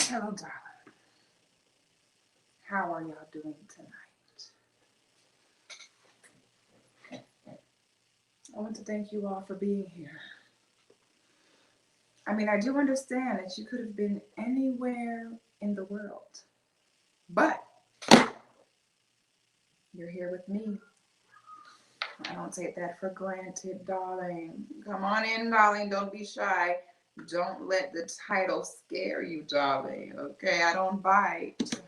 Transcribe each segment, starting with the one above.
Hello, darling. How are y'all doing tonight? I want to thank you all for being here. I mean, I do understand that you could have been anywhere in the world, but you're here with me. I don't take that for granted, darling. Come on in, darling. Don't be shy. Don't let the title scare you, darling. Okay, I don't bite.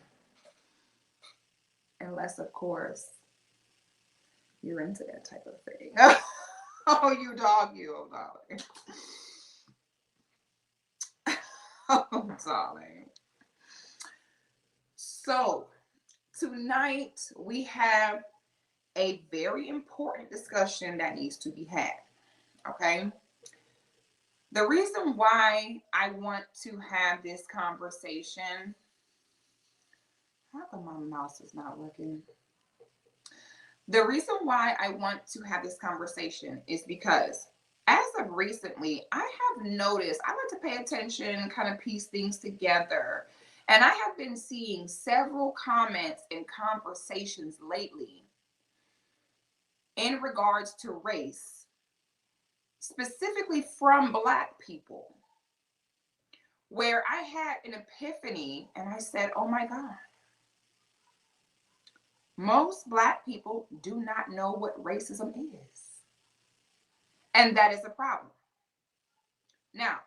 Unless, of course, you're into that type of thing. Oh, you dog, you, oh, darling. Oh, darling. So, tonight we have a very important discussion that needs to be had. Okay? The reason why I want to have this conversation, how come my mouse is not working? The reason why I want to have this conversation is because as of recently, I have noticed, I like to pay attention, kind of piece things together. And I have been seeing several comments and conversations lately in regards to race, specifically from Black people, where I had an epiphany and I said, oh my God, most Black people do not know what racism is. And that is a problem. Now,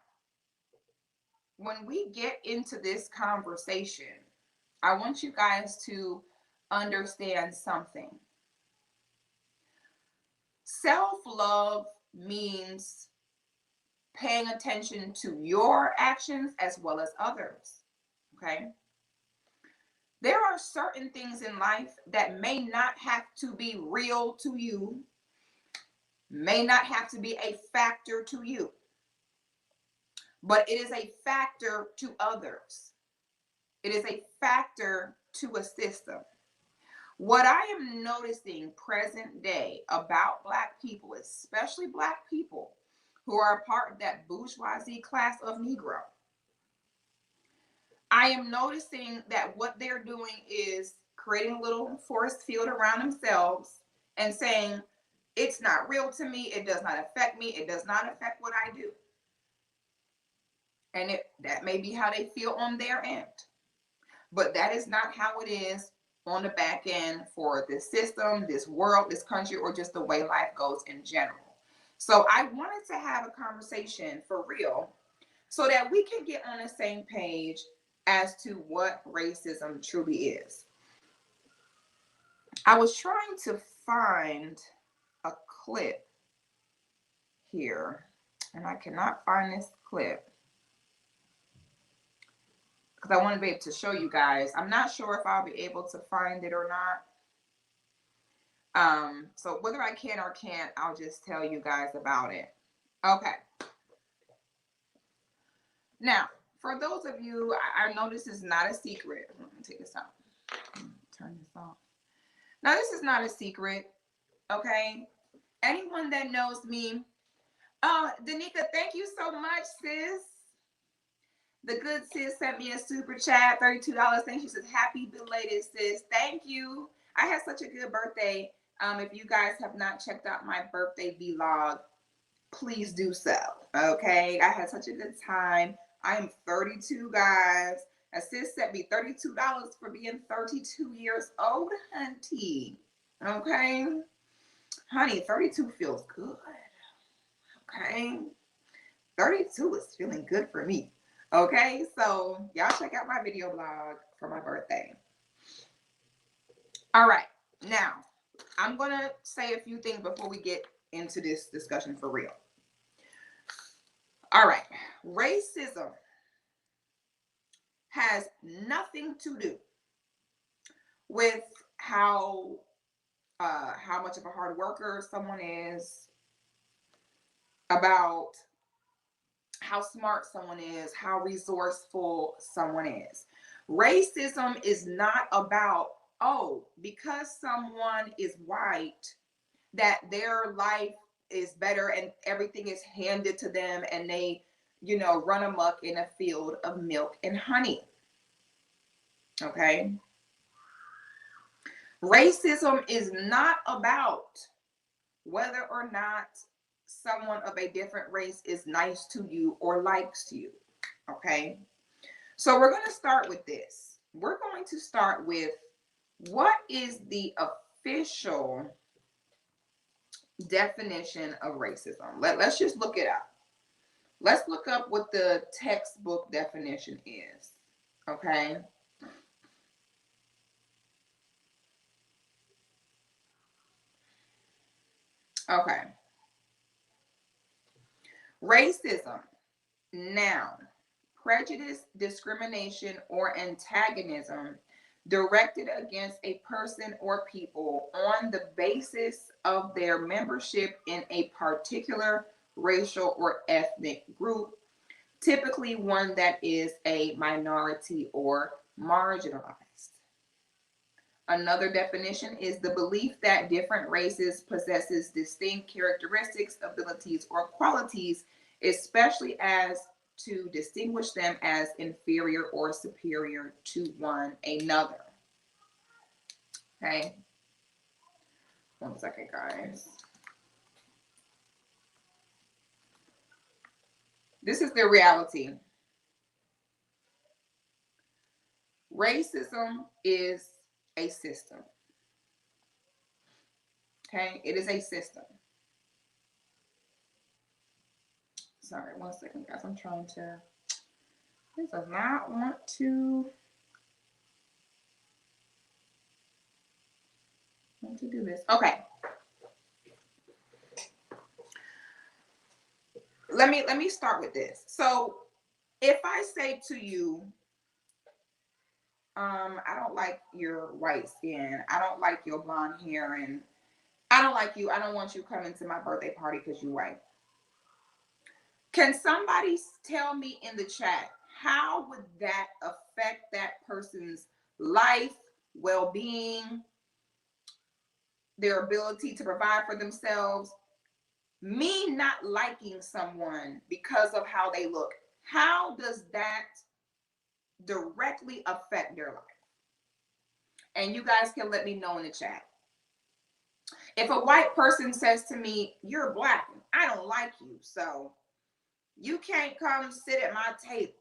when we get into this conversation, I want you guys to understand something. Self-love means paying attention to your actions as well as others. Okay? There are certain things in life that may not have to be real to you, may not have to be a factor to you, but it is a factor to others. It is a factor to a system. What I am noticing present day about Black people, especially Black people who are a part of that bourgeoisie class of Negro, I am noticing that what they're doing is creating a little force field around themselves and saying, it's not real to me, it does not affect me, it does not affect what I do. And that may be how they feel on their end. But that is not how it is on the back end for this system, this world, this country, or just the way life goes in general. So I wanted to have a conversation for real so that we can get on the same page as to what racism truly is. I was trying to find a clip here, and I cannot find this clip because I want to be able to show you guys. I'm not sure if I'll be able to find it or not. So whether I can or can't, I'll just tell you guys about it. Okay. Now, for those of you, I know this is not a secret. Let me take this out. Turn this off. Now, this is not a secret, okay? Anyone that knows me, Danica, thank you so much, sis. The good sis sent me a super chat, $32. Thank you. She says, happy belated, sis. Thank you. I had such a good birthday. If you guys have not checked out my birthday vlog, please do so. Okay. I had such a good time. I am 32, guys. A sis sent me $32 for being 32 years old, hunty. Okay. Honey, 32 feels good. Okay. 32 is feeling good for me. Okay. So y'all check out my video blog for my birthday. All right. Now, I'm going to say a few things before we get into this discussion for real. All right. Racism has nothing to do with how much of a hard worker someone is, about how smart someone is, how resourceful someone is. Racism is not about, oh, because someone is white, that their life is better and everything is handed to them and they, run amok in a field of milk and honey. Okay. Racism is not about whether or not someone of a different race is nice to you or likes you. Okay. So we're going to start with this. We're going to start with what is the official definition of racism? Let's just look it up. Let's look up what the textbook definition is. Okay. Okay. Racism, noun, prejudice, discrimination, or antagonism directed against a person or people on the basis of their membership in a particular racial or ethnic group, typically one that is a minority or marginalized. Another definition is the belief that different races possesses distinct characteristics, abilities, or qualities, especially as to distinguish them as inferior or superior to one another. Okay. 1 second, guys. This is the reality. Racism is a system. Okay, it is a system. Sorry, 1 second, guys. I'm trying to. This does not want to do this. Okay. Let me start with this. So, if I say to you, I don't like your white skin, I don't like your blonde hair, and I don't like you, I don't want you coming to my birthday party because you're white. Can somebody tell me in the chat, how would that affect that person's life, well-being, their ability to provide for themselves? Me not liking someone because of how they look, how does that directly affect their life? And you guys can let me know in the chat. If a white person says to me, you're black, I don't like you, so you can't come sit at my table,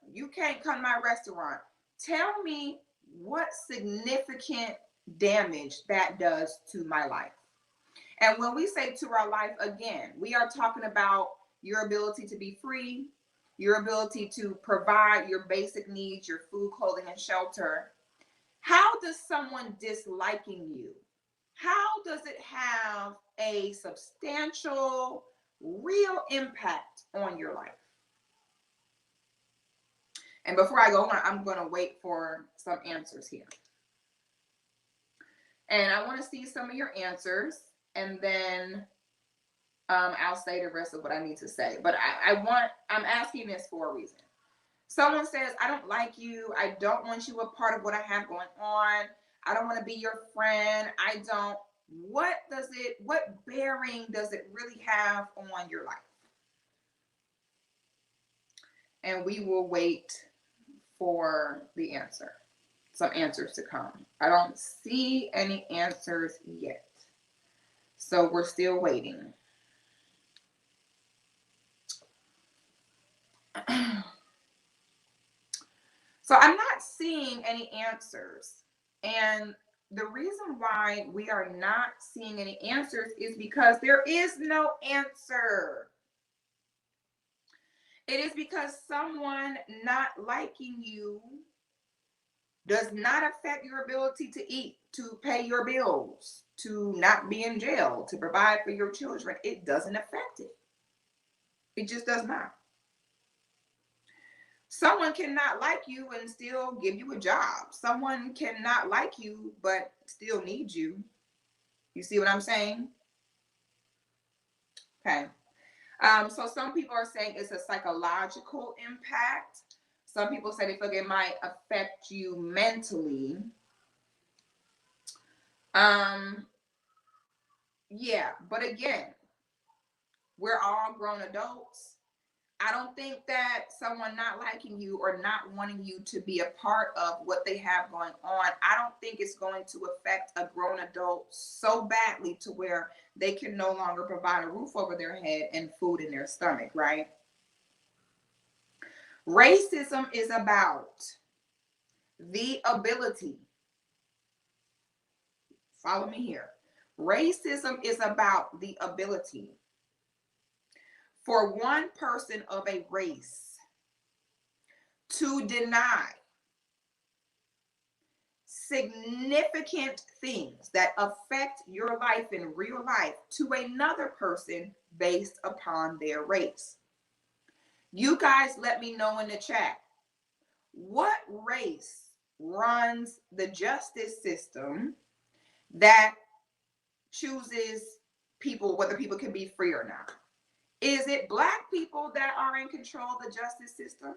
you can't come to my restaurant, tell me what significant damage that does to my life. And when we say to our life, again, we are talking about your ability to be free, your ability to provide your basic needs, your food, clothing, and shelter. How does someone disliking you, how does it have a substantial, real impact on your life? And before I go on, I'm going to wait for some answers here. And I want to see some of your answers, and then I'll say the rest of what I need to say. But I'm asking this for a reason. Someone says, I don't like you. I don't want you a part of what I have going on. I don't want to be your friend. What bearing does it really have on your life? And we will wait for the answer. Some answers to come. I don't see any answers yet. So we're still waiting. So I'm not seeing any answers. And the reason why we are not seeing any answers is because there is no answer. It is because someone not liking you does not affect your ability to eat, to pay your bills, to not be in jail, to provide for your children. It doesn't affect it. It just does not. Someone cannot like you and still give you a job. Someone cannot like you but still need you. You see what I'm saying? Okay. So some people are saying it's a psychological impact. Some people say they feel it might affect you mentally. Yeah, but again, we're all grown adults. I don't think that someone not liking you or not wanting you to be a part of what they have going on, I don't think it's going to affect a grown adult so badly to where they can no longer provide a roof over their head and food in their stomach, right? Racism is about the ability, follow me here. Racism is about the ability for one person of a race to deny significant things that affect your life in real life to another person based upon their race. You guys let me know in the chat, what race runs the justice system that chooses people, whether people can be free or not? Is it Black people that are in control of the justice system?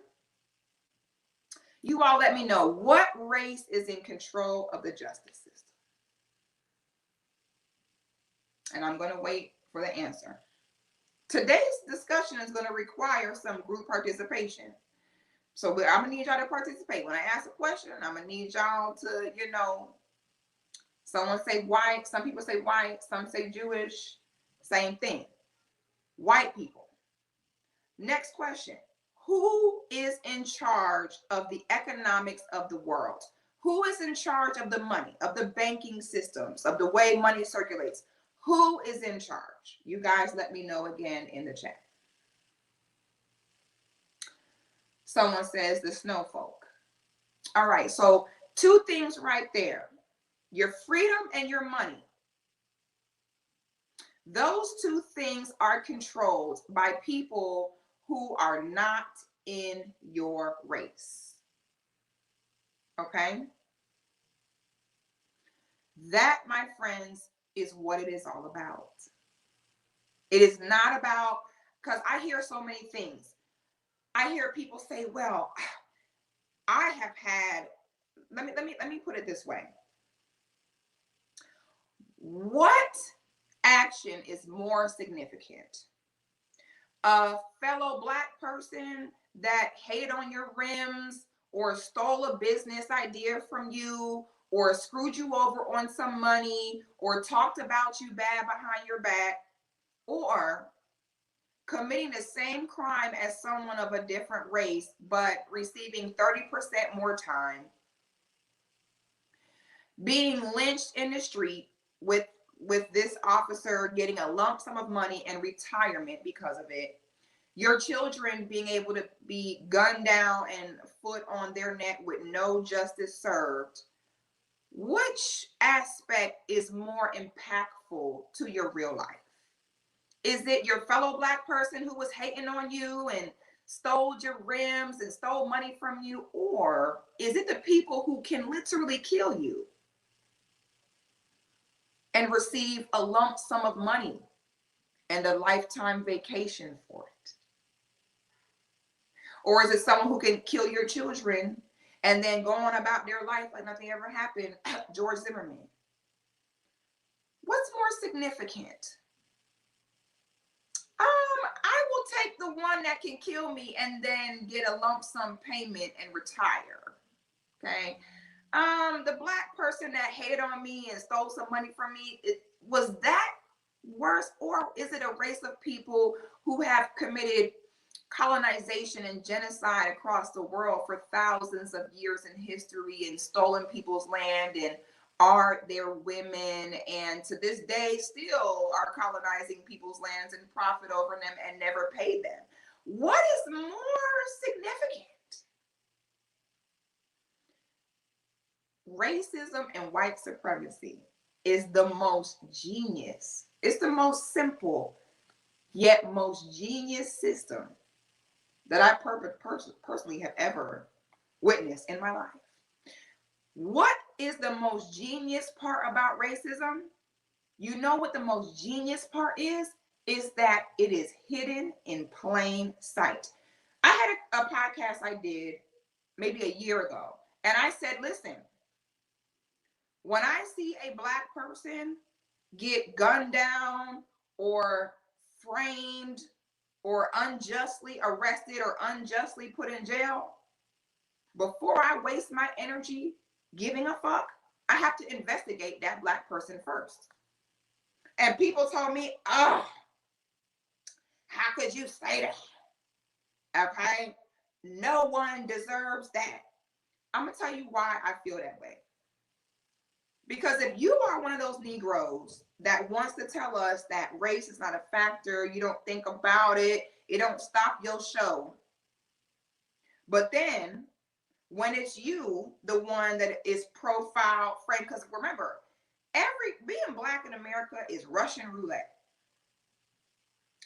You all let me know, what race is in control of the justice system? And I'm going to wait for the answer. Today's discussion is going to require some group participation. So I'm going to need y'all to participate. When I ask a question, I'm going to need y'all to, someone say white, some people say white, some say Jewish, same thing. White people. Next question. Who is in charge of the economics of the world? Who is in charge of the money, of the banking systems, of the way money circulates? Who is in charge? You guys let me know again in the chat. Someone says the snow folk. All right, so two things right there. Your freedom and your money. Those two things are controlled by people who are not in your race. Okay? That, my friends, is what it is all about. It is not about, because I hear so many things. I hear people say, well, I have had, let me put it this way. What action is more significant? A fellow Black person that hated on your rims or stole a business idea from you or screwed you over on some money or talked about you bad behind your back, or committing the same crime as someone of a different race but receiving 30% more time, being lynched in the street with this officer getting a lump sum of money and retirement because of it, your children being able to be gunned down and foot on their neck with no justice served. Which aspect is more impactful to your real life? Is it your fellow Black person who was hating on you and stole your rims and stole money from you? Or is it the people who can literally kill you and receive a lump sum of money and a lifetime vacation for it? Or is it someone who can kill your children and then go on about their life like nothing ever happened? George Zimmerman. What's more significant? I will take the one that can kill me and then get a lump sum payment and retire. Okay. The Black person that hated on me and stole some money from me, was that worse? Or is it a race of people who have committed colonization and genocide across the world for thousands of years in history and stolen people's land and are their women, and to this day still are colonizing people's lands and profit over them and never pay them? What is more significant? Racism and white supremacy is the most genius. It's the most simple yet most genius system that I personally have ever witnessed in my life. What is the most genius part about racism? You know what the most genius part is? Is that it is hidden in plain sight. I had a podcast I did maybe a year ago, and I said, listen, when I see a Black person get gunned down or framed or unjustly arrested or unjustly put in jail, before I waste my energy giving a fuck, I have to investigate that Black person first. And people told me, oh, how could you say that? Okay. No one deserves that. I'm going to tell you why I feel that way. Because if you are one of those Negroes that wants to tell us that race is not a factor, you don't think about it, it don't stop your show. But then when it's you, the one that is profile frame, because remember, being Black in America is Russian roulette.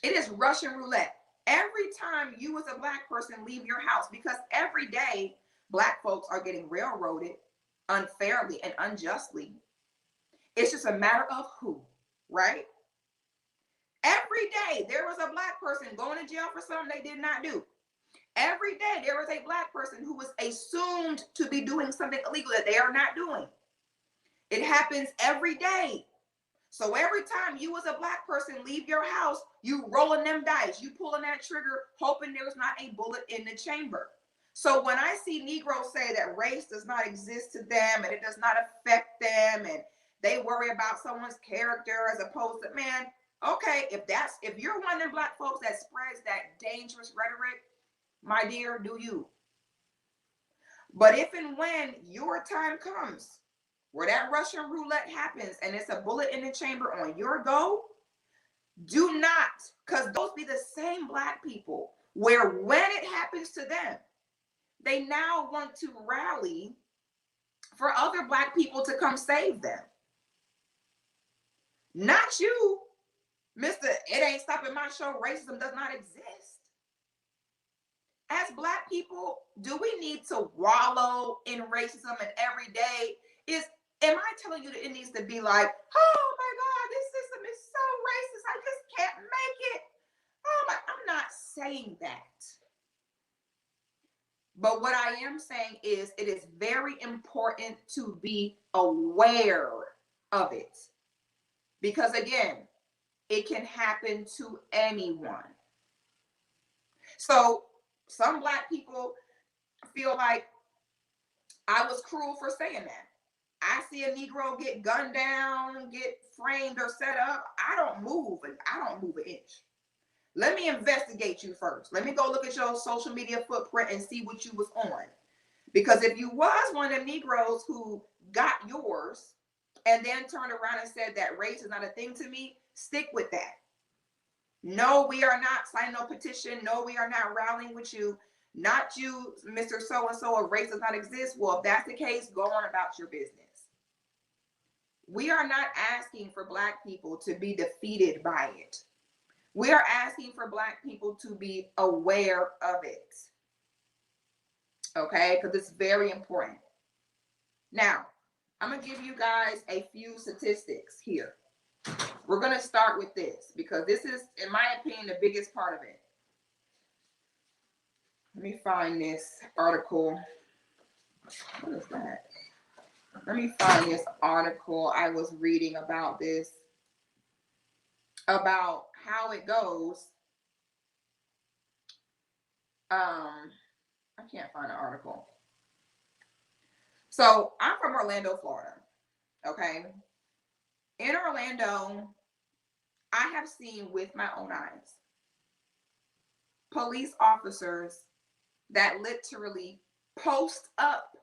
It is Russian roulette. Every time you as a Black person leave your house, because every day Black folks are getting railroaded unfairly and unjustly. It's just a matter of who, right? Every day there was a Black person going to jail for something they did not do. Every day there was a Black person who was assumed to be doing something illegal that they are not doing. It happens every day. So every time you as a Black person leave your house, you rolling them dice, you pulling that trigger, hoping there's not a bullet in the chamber. So when I see Negroes say that race does not exist to them and it does not affect them and they worry about someone's character as opposed to, man, okay, if you're one of them Black folks that spreads that dangerous rhetoric, my dear, do you. But if and when your time comes where that Russian roulette happens and it's a bullet in the chamber on your go, do not, because those be the same Black people where when it happens to them, they now want to rally for other Black people to come save them. Not you, Mr. It ain't stopping my show, racism does not exist. As Black people, do we need to wallow in racism and every day am I telling you that it needs to be like, oh my God, this system is so racist, I just can't make it. I'm not saying that. But what I am saying is it is very important to be aware of it. Because again, it can happen to anyone. So some Black people feel like I was cruel for saying that. I see a Negro get gunned down, get framed or set up. I don't move an inch. Let me investigate you first. Let me go look at your social media footprint and see what you was on. Because if you was one of the Negroes who got yours and then turned around and said that race is not a thing to me, stick with that. No, we are not signing no petition. No, we are not rallying with you. Not you, Mr. So-and-so, a race does not exist. Well, if that's the case, go on about your business. We are not asking for Black people to be defeated by it. We are asking for Black people to be aware of it. Okay, because it's very important. Now, I'm going to give you guys a few statistics here. We're going to start with this because this is, in my opinion, the biggest part of it. Let me find this article. What is that? Let me find this article I was reading about this, about how it goes. I can't find an article. So I'm from Orlando, Florida. Okay. In Orlando, I have seen with my own eyes police officers that literally post up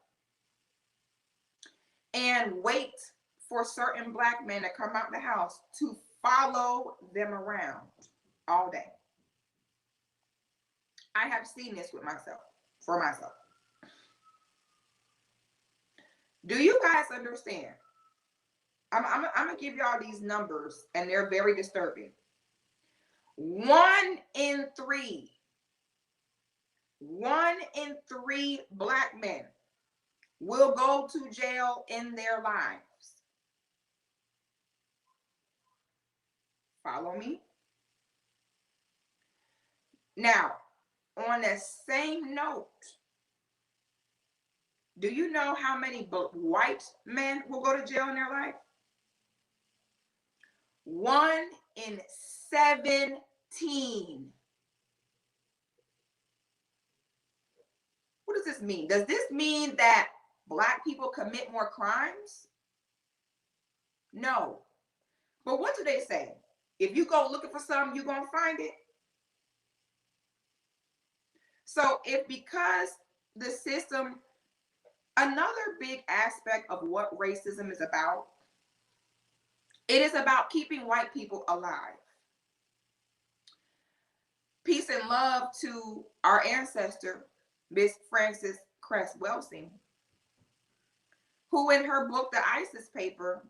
and wait for certain Black men to come out the house to follow them around all day. I have seen this for myself. Do you guys understand? I'm going to give y'all these numbers, and they're very disturbing. 1 in 3 Black men will go to jail in their lives. Follow me? Now, on the same note, do you know how many white men will go to jail in their life? 1 in 17. does this mean? Does this mean that Black people commit more crimes? No. But what do they say? If you go looking for something, you're going to find it. So if because the system, another big aspect of what racism is about, it is about keeping white people alive. Peace and love to our ancestor, Miss Frances Cress Welsing, who in her book, The ISIS Paper,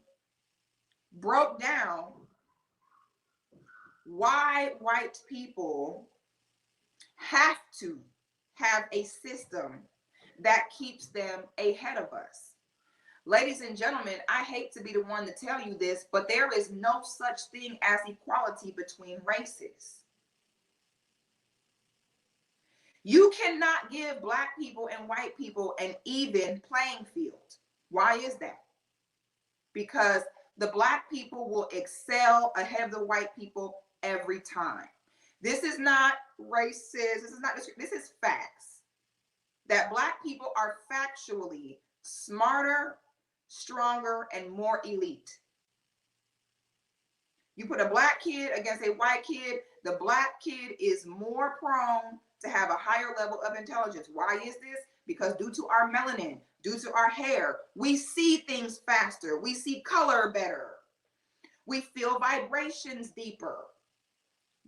broke down why white people have to have a system that keeps them ahead of us. Ladies and gentlemen, I hate to be the one to tell you this, but there is no such thing as equality between races. You cannot give Black people and white people an even playing field. Why is that? Because the Black people will excel ahead of the white people every time. This is not racist. This is facts. That Black people are factually smarter, stronger, and more elite. You put a Black kid against a white kid, the Black kid is more prone to have a higher level of intelligence. Why is this? Because due to our melanin, due to our hair, we see things faster. We see color better. We feel vibrations deeper.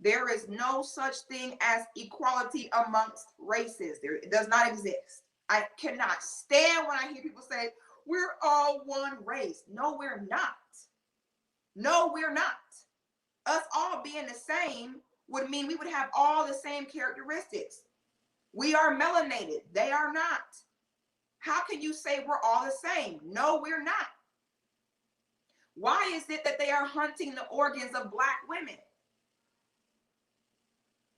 There is no such thing as equality amongst races. It does not exist. I cannot stand when I hear people say, we're all one race. No, we're not. No, we're not. Us all being the same would mean we would have all the same characteristics. We are melanated. They are not. How can you say we're all the same? No, we're not. Why is it that they are hunting the organs of Black women?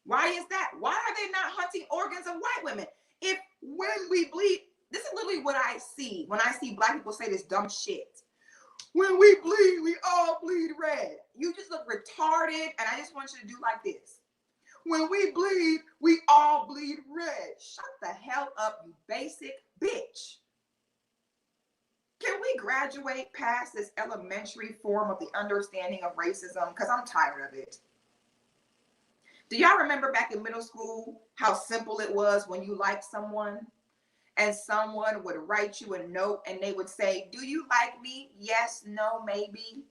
Why is that? Why are they not hunting organs of white women? If when we bleed, this is literally what I see when I see Black people say this dumb shit. When we bleed, we all bleed red. You just look retarded, and I just want you to do like this. When we bleed, we all bleed red. Shut the hell up, you basic bitch. Can we graduate past this elementary form of the understanding of racism? Because I'm tired of it. Do y'all remember back in middle school how simple it was when you liked someone and someone would write you a note and they would say, do you like me? Yes, no, maybe.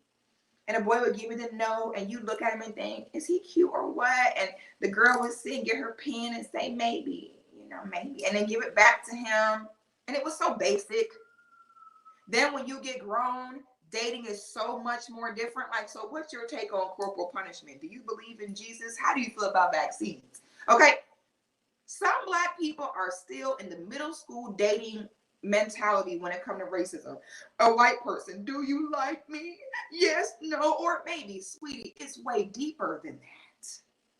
And a boy would give you the note and you look at him and think, is he cute or what? And the girl would sit and get her pen and say, maybe, maybe. And then give it back to him. And it was so basic. Then when you get grown, dating is so much more different. Like, so what's your take on corporal punishment? Do you believe in Jesus? How do you feel about vaccines? Okay. Some Black people are still in the middle school dating mentality when it comes to racism. A white person, do you like me? Yes, no, or maybe. Sweetie, it's way deeper than that.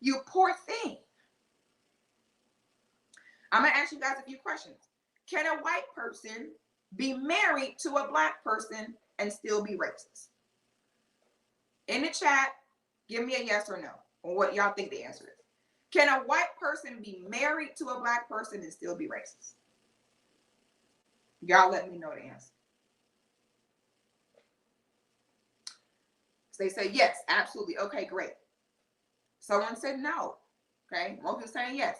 You poor thing. I'm going to ask you guys a few questions. Can a white person be married to a Black person and still be racist? In the chat, give me a yes or no on what y'all think the answer is. Can a white person be married to a Black person and still be racist? Y'all let me know the answer. So they say yes, absolutely. Okay, great. Someone said no. Okay, most people saying yes.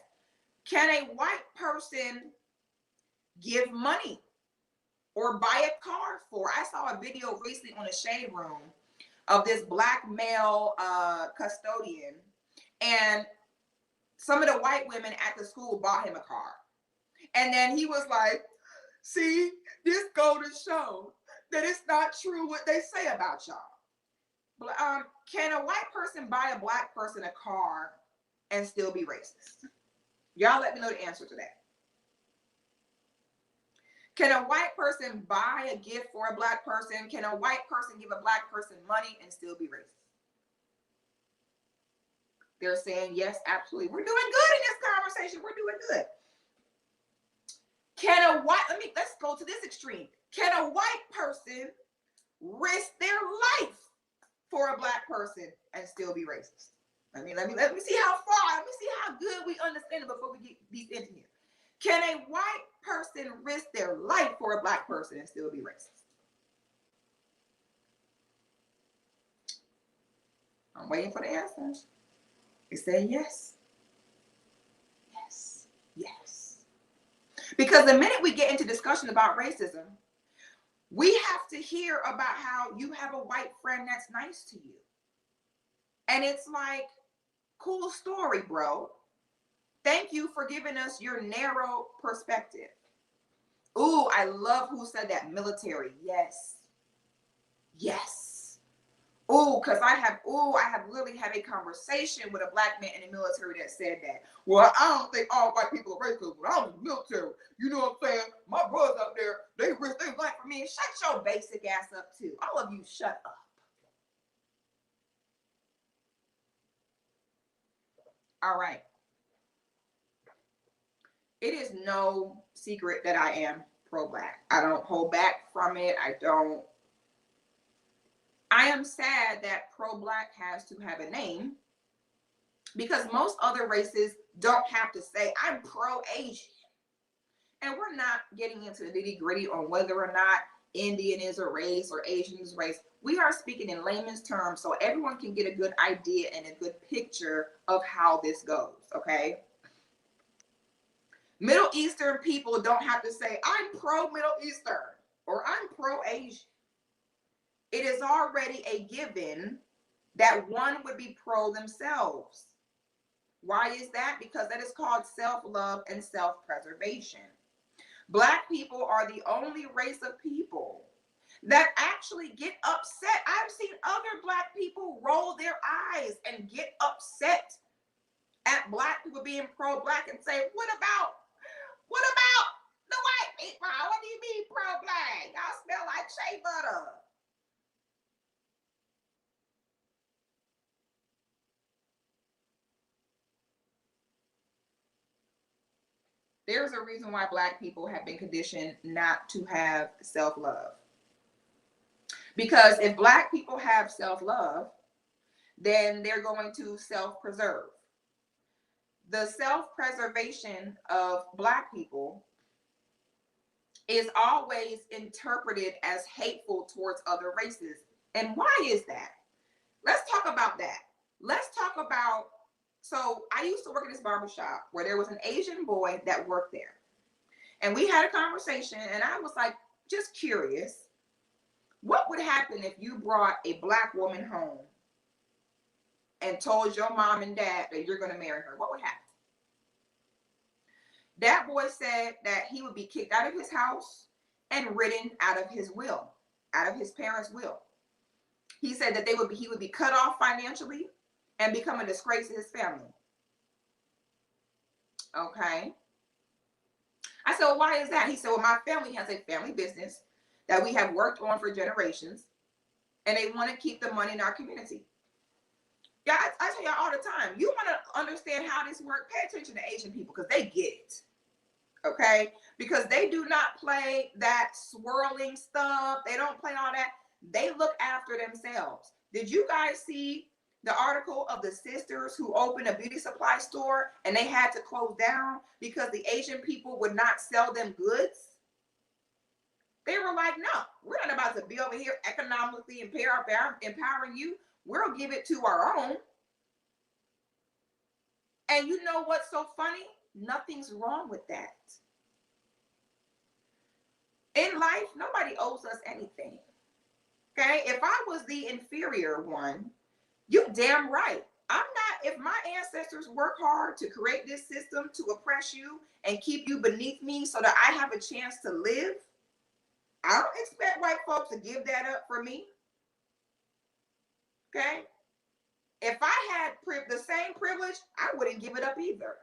Can a white person give money or buy a car for? I saw a video recently on the Shade Room of this Black male custodian, and some of the white women at the school bought him a car. And then he was like, see, this go to show that it's not true what they say about y'all. Can a white person buy a Black person a car and still be racist? Y'all let me know the answer to that. Can a white person buy a gift for a Black person? Can a white person give a Black person money and still be racist? They're saying yes, absolutely. We're doing good in this conversation. We're doing good. Let's go to this extreme. Can a white person risk their life for a Black person and still be racist? Let me see how far, let me see how good we understand it before we get deep into here. Can a white person risk their life for a black person and still be racist? I'm waiting for the answers. They say yes. Yes. Yes. Because the minute we get into discussion about racism, we have to hear about how you have a white friend that's nice to you. And it's like, cool story, bro. Thank you for giving us your narrow perspective. Ooh, I love who said that. Military. Yes. Yes. Ooh, because I have literally had a conversation with a black man in the military that said that. Well, I don't think all white people are racist. When I was in the military, you know what I'm saying? My brothers out there, they risk their life for me. Shut your basic ass up too. All of you, shut up. All right. It is no secret that I am pro-black. I don't hold back from it. I am sad that pro-black has to have a name because most other races don't have to say, I'm pro-Asian. And we're not getting into the nitty-gritty on whether or not Indian is a race or Asian is a race. We are speaking in layman's terms so everyone can get a good idea and a good picture of how this goes, okay? Middle Eastern people don't have to say, I'm pro-Middle Eastern or I'm pro-Asian. It is already a given that one would be pro themselves. Why is that? Because that is called self-love and self-preservation. Black people are the only race of people that actually get upset. I've seen other black people roll their eyes and get upset at black people being pro-black and say, what about the white people? What do you mean pro-black? Y'all smell like shea butter. There's a reason why black people have been conditioned not to have self-love. Because if black people have self-love, then they're going to self-preserve. The self-preservation of black people is always interpreted as hateful towards other races. And why is that? Let's talk about that. Let's talk about, so I used to work in this barbershop where there was an Asian boy that worked there. And we had a conversation and I was like, just curious, what would happen if you brought a black woman home and told your mom and dad that you're going to marry her? What would happen? That boy said that he would be kicked out of his house and written out of his will, out of his parents' will. He said that he would be cut off financially and become a disgrace to his family. Okay. I said, well, why is that? He said, well, my family has a family business that we have worked on for generations, and they want to keep the money in our community. Yeah, I tell y'all all the time, you want to understand how this works, pay attention to Asian people because they get it. Okay? Because they do not play that swirling stuff. They don't play all that. They look after themselves. Did you guys see the article of the sisters who opened a beauty supply store and they had to close down because the Asian people would not sell them goods? They were like, no, we're not about to be over here economically empowering you. We'll give it to our own. And you know what's so funny? Nothing's wrong with that. In life, nobody owes us anything. Okay? If I was the inferior one, you damn right. I'm not, if my ancestors work hard to create this system to oppress you and keep you beneath me so that I have a chance to live, I don't expect white folks to give that up for me. Okay? If I had the same privilege, I wouldn't give it up either.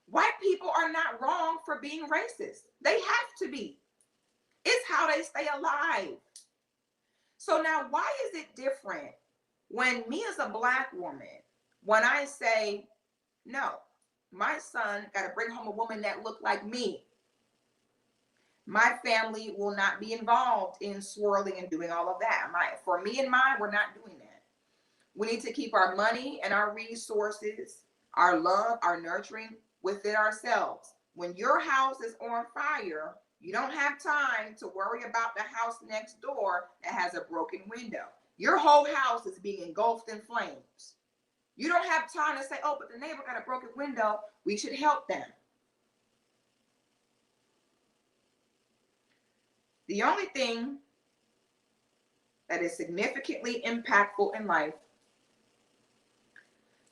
White people are not wrong for being racist. They have to be. It's how they stay alive. So now, why is it different when me as a black woman, when I say, no, my son got to bring home a woman that looked like me. My family will not be involved in swirling and doing all of that. For me and mine, we're not doing that. We need to keep our money and our resources, our love, our nurturing within ourselves. When your house is on fire, you don't have time to worry about the house next door that has a broken window. Your whole house is being engulfed in flames. You don't have time to say, oh, but the neighbor got a broken window. We should help them. The only thing that is significantly impactful in life,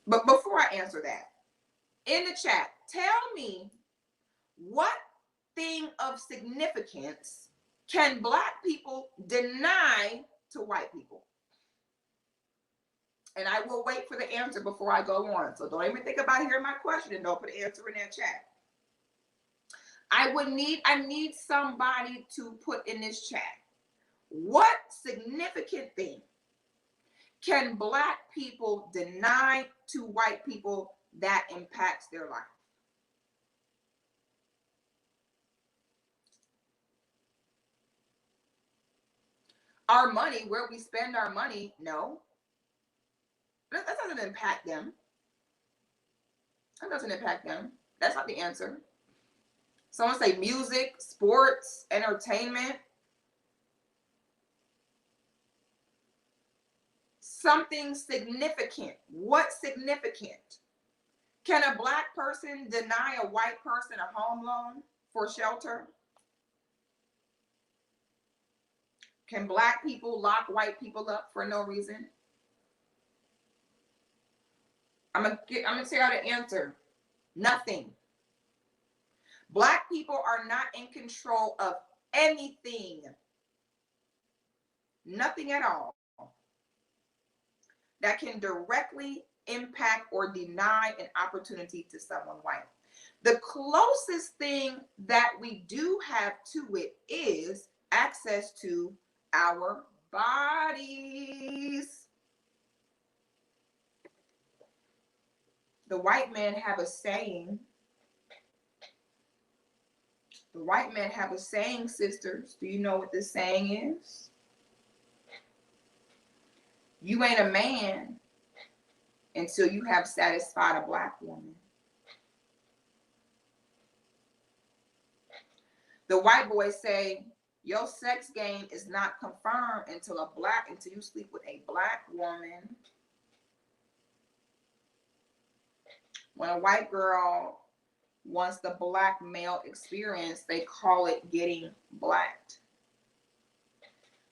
but before I answer that, in the chat, tell me what thing of significance can Black people deny to white people? And I will wait for the answer before I go on. So don't even think about hearing my question and don't put an answer in that chat. I need somebody to put in this chat. What significant thing can Black people deny to white people that impacts their life? Our money, where we spend our money, no. That doesn't impact them. That doesn't impact them. That's not the answer. Someone say music, sports, entertainment. Something significant. What significant? Can a Black person deny a white person a home loan for shelter? Can Black people lock white people up for no reason? I'm gonna tell you how to answer. Nothing. Black people are not in control of anything. Nothing at all that can directly impact or deny an opportunity to someone white. The closest thing that we do have to it is access to our bodies. The white men have a saying. The white men have a saying, sisters. Do you know what this saying is? You ain't a man until you have satisfied a Black woman. The white boys say, your sex game is not confirmed until you sleep with a Black woman. When a white girl wants the Black male experience, they call it getting blacked.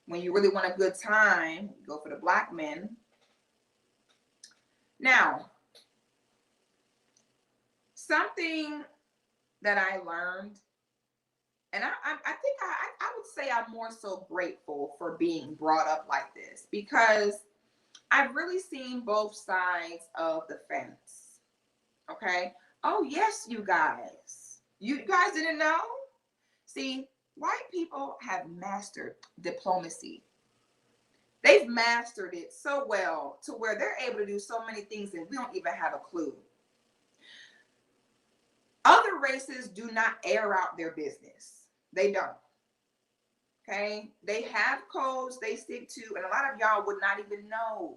When you really want a good time, you go for the Black men. Now, something that I learned, and I think I would say I'm more so grateful for being brought up like this, because I've really seen both sides of the fence. Okay. Oh, yes, you guys. You guys didn't know? See, white people have mastered diplomacy. They've mastered it so well to where they're able to do so many things and we don't even have a clue. Other races do not air out their business. They don't. Okay? They have codes they stick to, and a lot of y'all would not even know.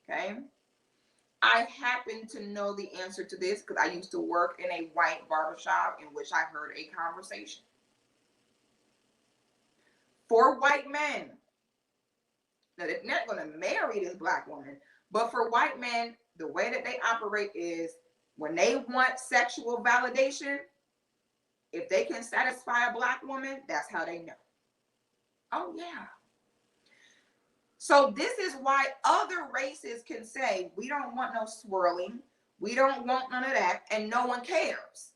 Okay? I happen to know the answer to this because I used to work in a white barbershop in which I heard a conversation. For white men, now they're not going to marry this Black woman, but for white men, the way that they operate is when they want sexual validation, if they can satisfy a Black woman, that's how they know. Oh, yeah. So this is why other races can say, we don't want no swirling. We don't want none of that. And no one cares.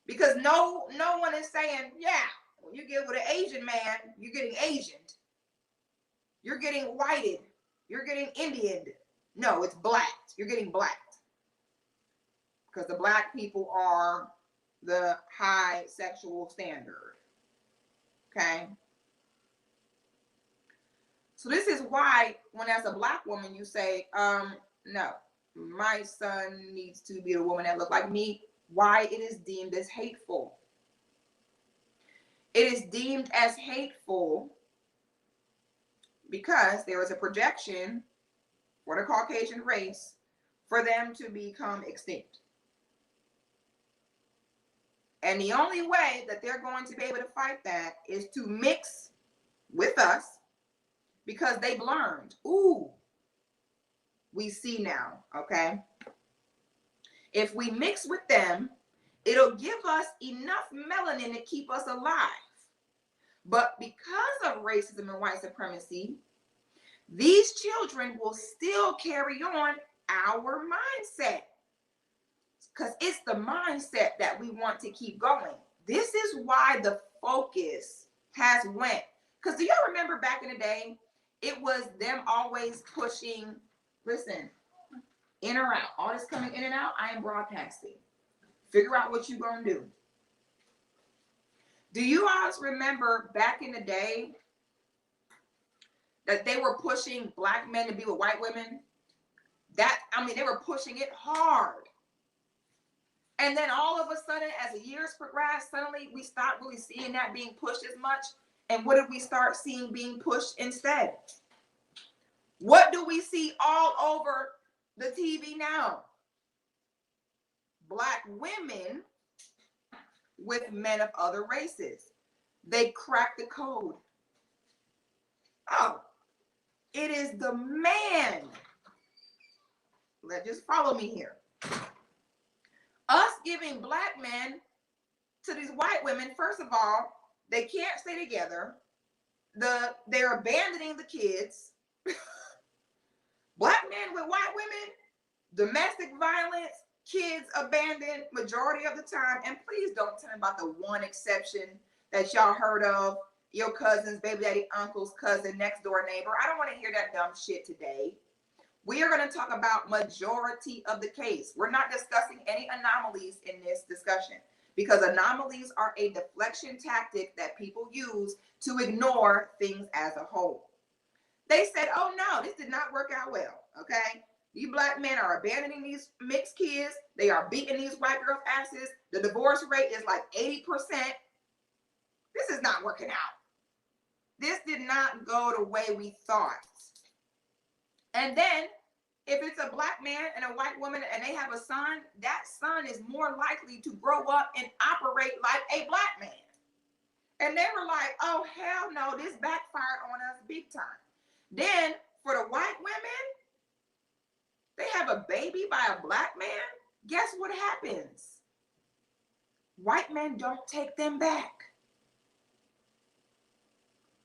Because no one is saying, yeah, when you get with an Asian man, you're getting Asianed. You're getting whited. You're getting Indianed. No, it's blacked. You're getting blacked. Because the Black people are the high sexual standard. Okay? So this is why when as a Black woman you say, no, my son needs to be a woman that looks like me, why it is deemed as hateful. It is deemed as hateful because there is a projection for the Caucasian race for them to become extinct. And the only way that they're going to be able to fight that is to mix with us, because they've learned. Ooh, we see now, okay? If we mix with them, it'll give us enough melanin to keep us alive. But because of racism and white supremacy, these children will still carry on our mindset, because it's the mindset that we want to keep going. This is why the focus has went. Because do y'all remember back in the day, it was them always pushing, listen, in or out. All this coming in and out, I am broadcasting. Figure out what you're going to do. Do you guys remember back in the day that they were pushing black men to be with white women? They were pushing it hard. And then all of a sudden, as the years progressed, suddenly we stopped really seeing that being pushed as much. And what did we start seeing being pushed instead? What do we see all over the TV now? Black women with men of other races. They crack the code. Oh, it is the man. Just follow me here. Us giving black men to these white women, first of all, they can't stay together. They're abandoning the kids. Black men with white women, domestic violence, kids abandoned majority of the time. And please don't tell me about the one exception that y'all heard of, your cousin's baby daddy, uncle's cousin, next door neighbor. I don't want to hear that dumb shit today. We are going to talk about majority of the case. We're not discussing any anomalies in this discussion, because anomalies are a deflection tactic that people use to ignore things as a whole. They said, oh no, this did not work out well, okay? You black men are abandoning these mixed kids. They are beating these white girls' asses. The divorce rate is like 80%. This is not working out. This did not go the way we thought. And then, if it's a black man and a white woman and they have a son, that son is more likely to grow up and operate like a black man. And they were like, oh, hell no, this backfired on us big time. Then, for the white women, they have a baby by a black man. Guess what happens? White men don't take them back.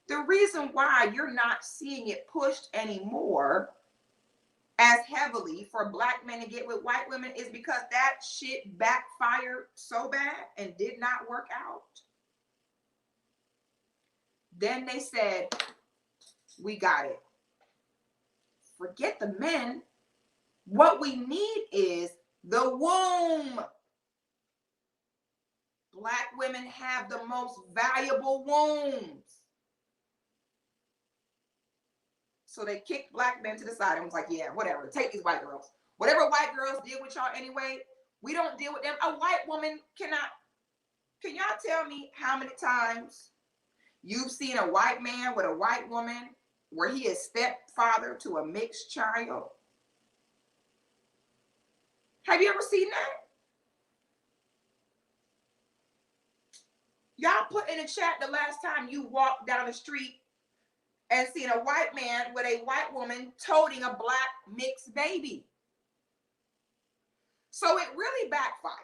The reason why you're not seeing it pushed anymore as heavily for black men to get with white women is because that shit backfired so bad and did not work out. Then they said, we got it. Forget the men. What we need is the womb. Black women have the most valuable wombs. So they kicked black men to the side and was like, yeah, whatever, take these white girls. Whatever white girls deal with y'all anyway, we don't deal with them. A white woman cannot. Can y'all tell me how many times you've seen a white man with a white woman where he is stepfather to a mixed child? Have you ever seen that? Y'all put in the chat the last time you walked down the street and seen a white man with a white woman toting a black mixed baby. So it really backfired.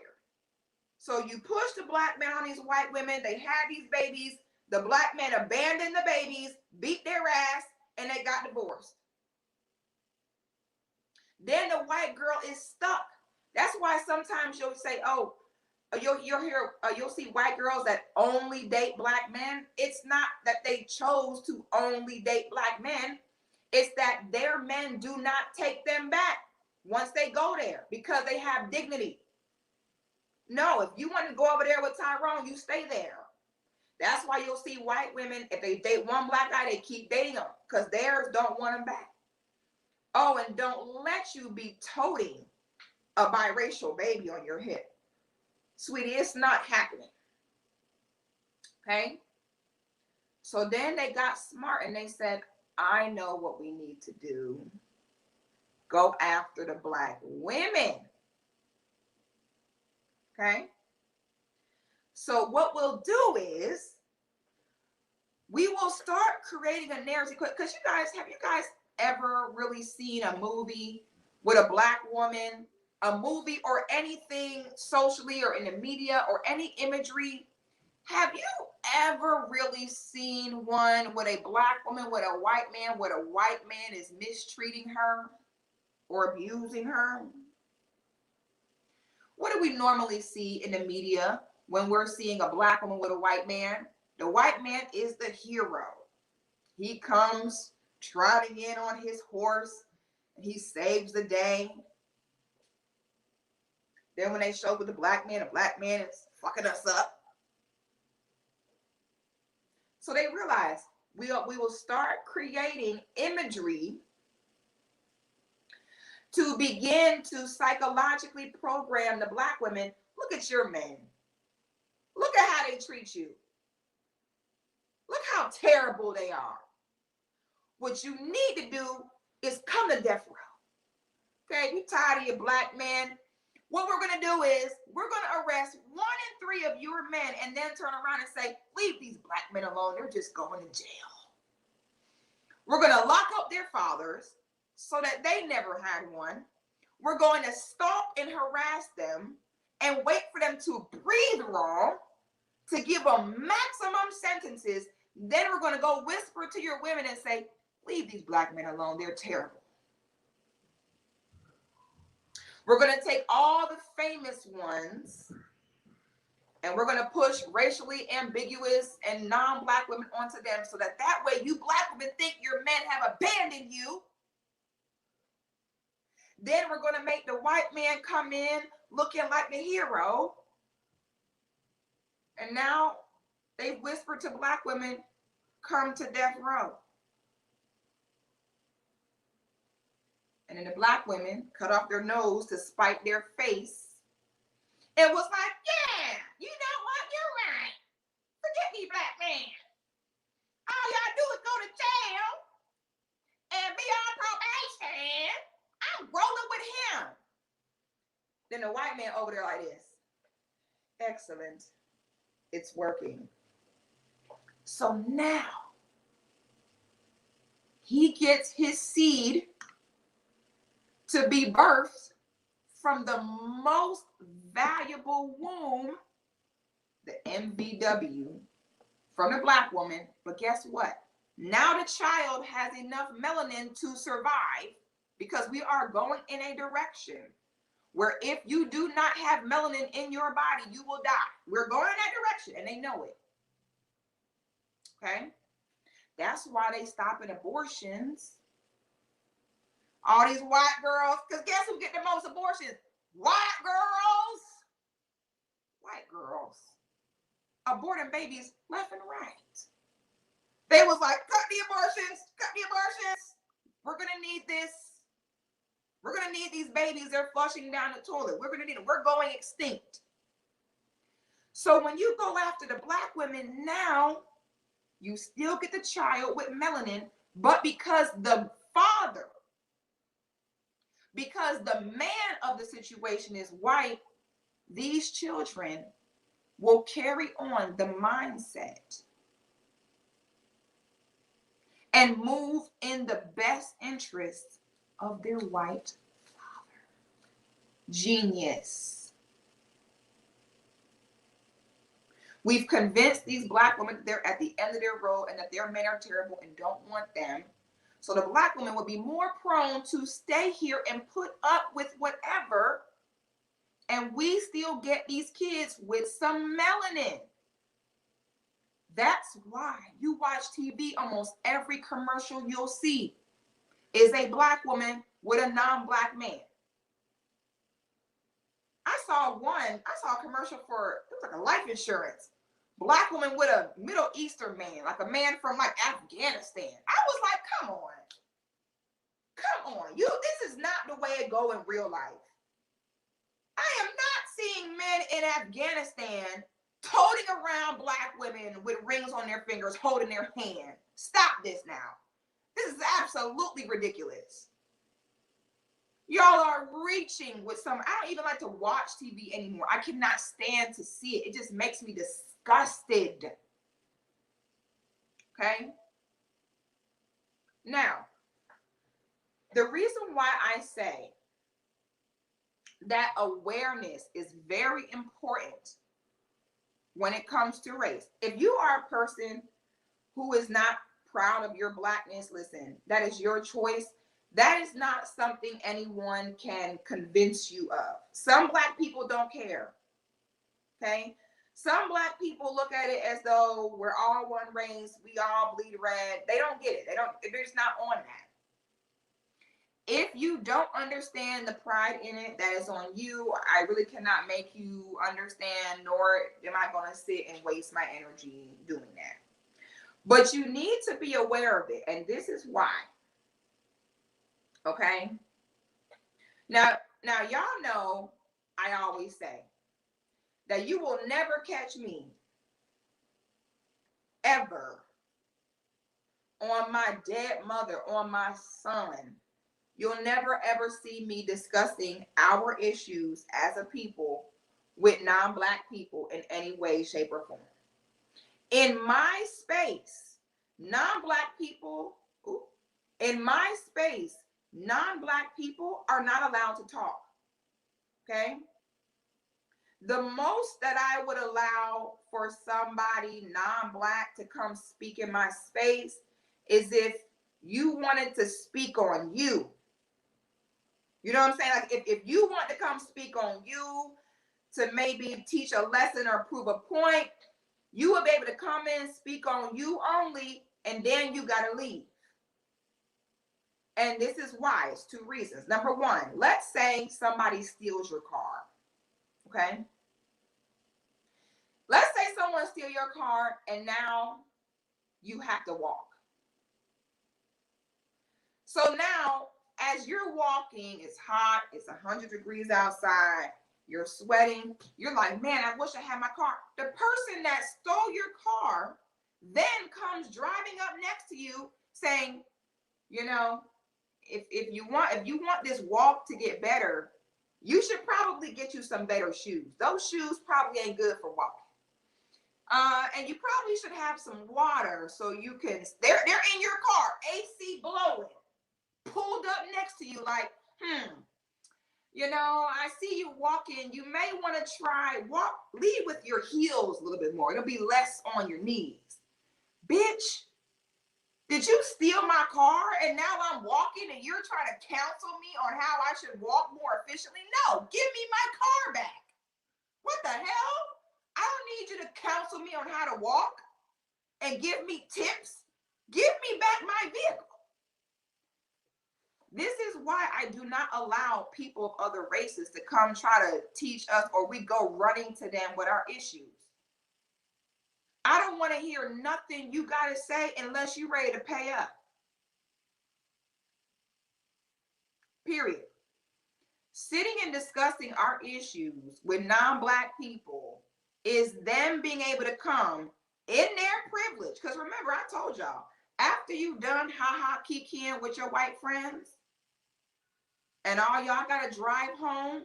So you push the black men on these white women. They had these babies. The black men abandoned the babies, beat their ass, and they got divorced. Then the white girl is stuck. That's why sometimes you'll say, oh, you'll see white girls that only date black men. It's not that they chose to only date black men. It's that their men do not take them back once they go there because they have dignity. No, if you want to go over there with Tyrone, you stay there. That's why you'll see white women, if they date one black guy, they keep dating them because theirs don't want them back. Oh, and don't let you be toting a biracial baby on your hip. Sweetie, it's not happening. Okay? So then they got smart and they said, I know what we need to do. Go after the black women. Okay? So what we'll do is we will start creating a narrative. Because have you guys ever really seen a movie with a Black woman, a movie or anything socially or in the media or any imagery? Have you ever really seen one with a Black woman with a white man, where a white man is mistreating her or abusing her? What do we normally see in the media when we're seeing a Black woman with a white man? The white man is the hero. He comes trotting in on his horse and he saves the day. Then when they show with the Black man is fucking us up. So they realize we will start creating imagery to begin to psychologically program the Black women. Look at your men. Look at how they treat you. Look how terrible they are. What you need to do is come to death row. Okay, you tired of your Black men? What we're going to do is we're going to arrest 1 in 3 of your men and then turn around and say, leave these Black men alone. They're just going to jail. We're going to lock up their fathers so that they never had one. We're going to stalk and harass them and wait for them to breathe wrong to give them maximum sentences. Then we're going to go whisper to your women and say, leave these Black men alone. They're terrible. We're going to take all the famous ones and we're going to push racially ambiguous and non-Black women onto them so that way you Black women think your men have abandoned you. Then we're going to make the white man come in looking like the hero. And now they whisper to Black women, come to death row. And then the Black women cut off their nose to spite their face. It was like, yeah, you know what? You're right. Forget me, Black man. All y'all do is go to jail and be on probation. I'm rolling with him. Then the white man over there like this. Excellent. It's working. So now he gets his seed to be birthed from the most valuable womb, the MVW, from the Black woman. But guess what? Now the child has enough melanin to survive, because we are going in a direction where if you do not have melanin in your body, you will die. We're going in that direction, and they know it. Okay? That's why they stopping abortions. All these white girls, because guess who get the most abortions? White girls. White girls. Aborting babies left and right. They was like, cut the abortions, cut the abortions. We're going to need this. We're going to need these babies. They're flushing down the toilet. We're going to need them. We're going extinct. So when you go after the Black women now, you still get the child with melanin, but because the father, because the man of the situation is white, these children will carry on the mindset and move in the best interests of their white father. Genius. We've convinced these Black women that they're at the end of their road and that their men are terrible and don't want them. So the Black women will be more prone to stay here and put up with whatever. And we still get these kids with some melanin. That's why you watch TV, almost every commercial you'll see is a Black woman with a non-Black man. I saw a commercial for, it was like a life insurance. Black woman with a Middle Eastern man, like a man from like Afghanistan. I was like, come on. This is not the way it go in real life. I am not seeing men in Afghanistan toting around Black women with rings on their fingers, holding their hand. Stop this now. This is absolutely ridiculous. Y'all are reaching with some. I don't even like to watch TV anymore. I cannot stand to see it. It just makes me disgusted. Okay? Now, the reason why I say that awareness is very important when it comes to race. If you are a person who is not proud of your blackness, listen, that is your choice. That is not something anyone can convince you of. Some black people don't care. Okay? Some black people look at it as though we're all one race, we all bleed red. They don't get it. They're just not on that. If you don't understand the pride in it, that is on you. I really cannot make you understand, nor am I going to sit and waste my energy doing that. But you need to be aware of it, and this is why. Okay? Now y'all know I always say that you will never catch me ever on my dead mother, on my son. You'll never ever see me discussing our issues as a people with non-black people in any way, shape, or form. In my space, non-black people, non-black people are not allowed to talk. Okay? The most that I would allow for somebody non-black to come speak in my space is if you wanted to speak on you. You know what I'm saying? Like if you want to come speak on you to maybe teach a lesson or prove a point, you will be able to come in, speak on you only, and then you got to leave. And this is why. It's two reasons. Number one, let's say somebody steals your car. Okay? Let's say someone steals your car and now you have to walk. So now, as you're walking, it's hot, it's 100 degrees outside, you're sweating, you're like, man, I wish I had my car. The person that stole your car then comes driving up next to you saying, you know, if you want this walk to get better, you should probably get you some better shoes. Those shoes probably ain't good for walking. And you probably should have some water so you can, they're in your car, AC blowing, pulled up next to you like, you know, I see you walking. You may want to lead with your heels a little bit more. It'll be less on your knees. Bitch, did you steal my car and now I'm walking and you're trying to counsel me on how I should walk more efficiently? No, give me my car back. What the hell? I don't need you to counsel me on how to walk and give me tips. Give me back my vehicle. This is why I do not allow people of other races to come try to teach us, or we go running to them with our issues. I don't want to hear nothing you got to say unless you're ready to pay up. Period. Sitting and discussing our issues with non-black people is them being able to come in their privilege. Because remember, I told y'all, after you've done ha-ha kikiing with your white friends, and all y'all got to drive home,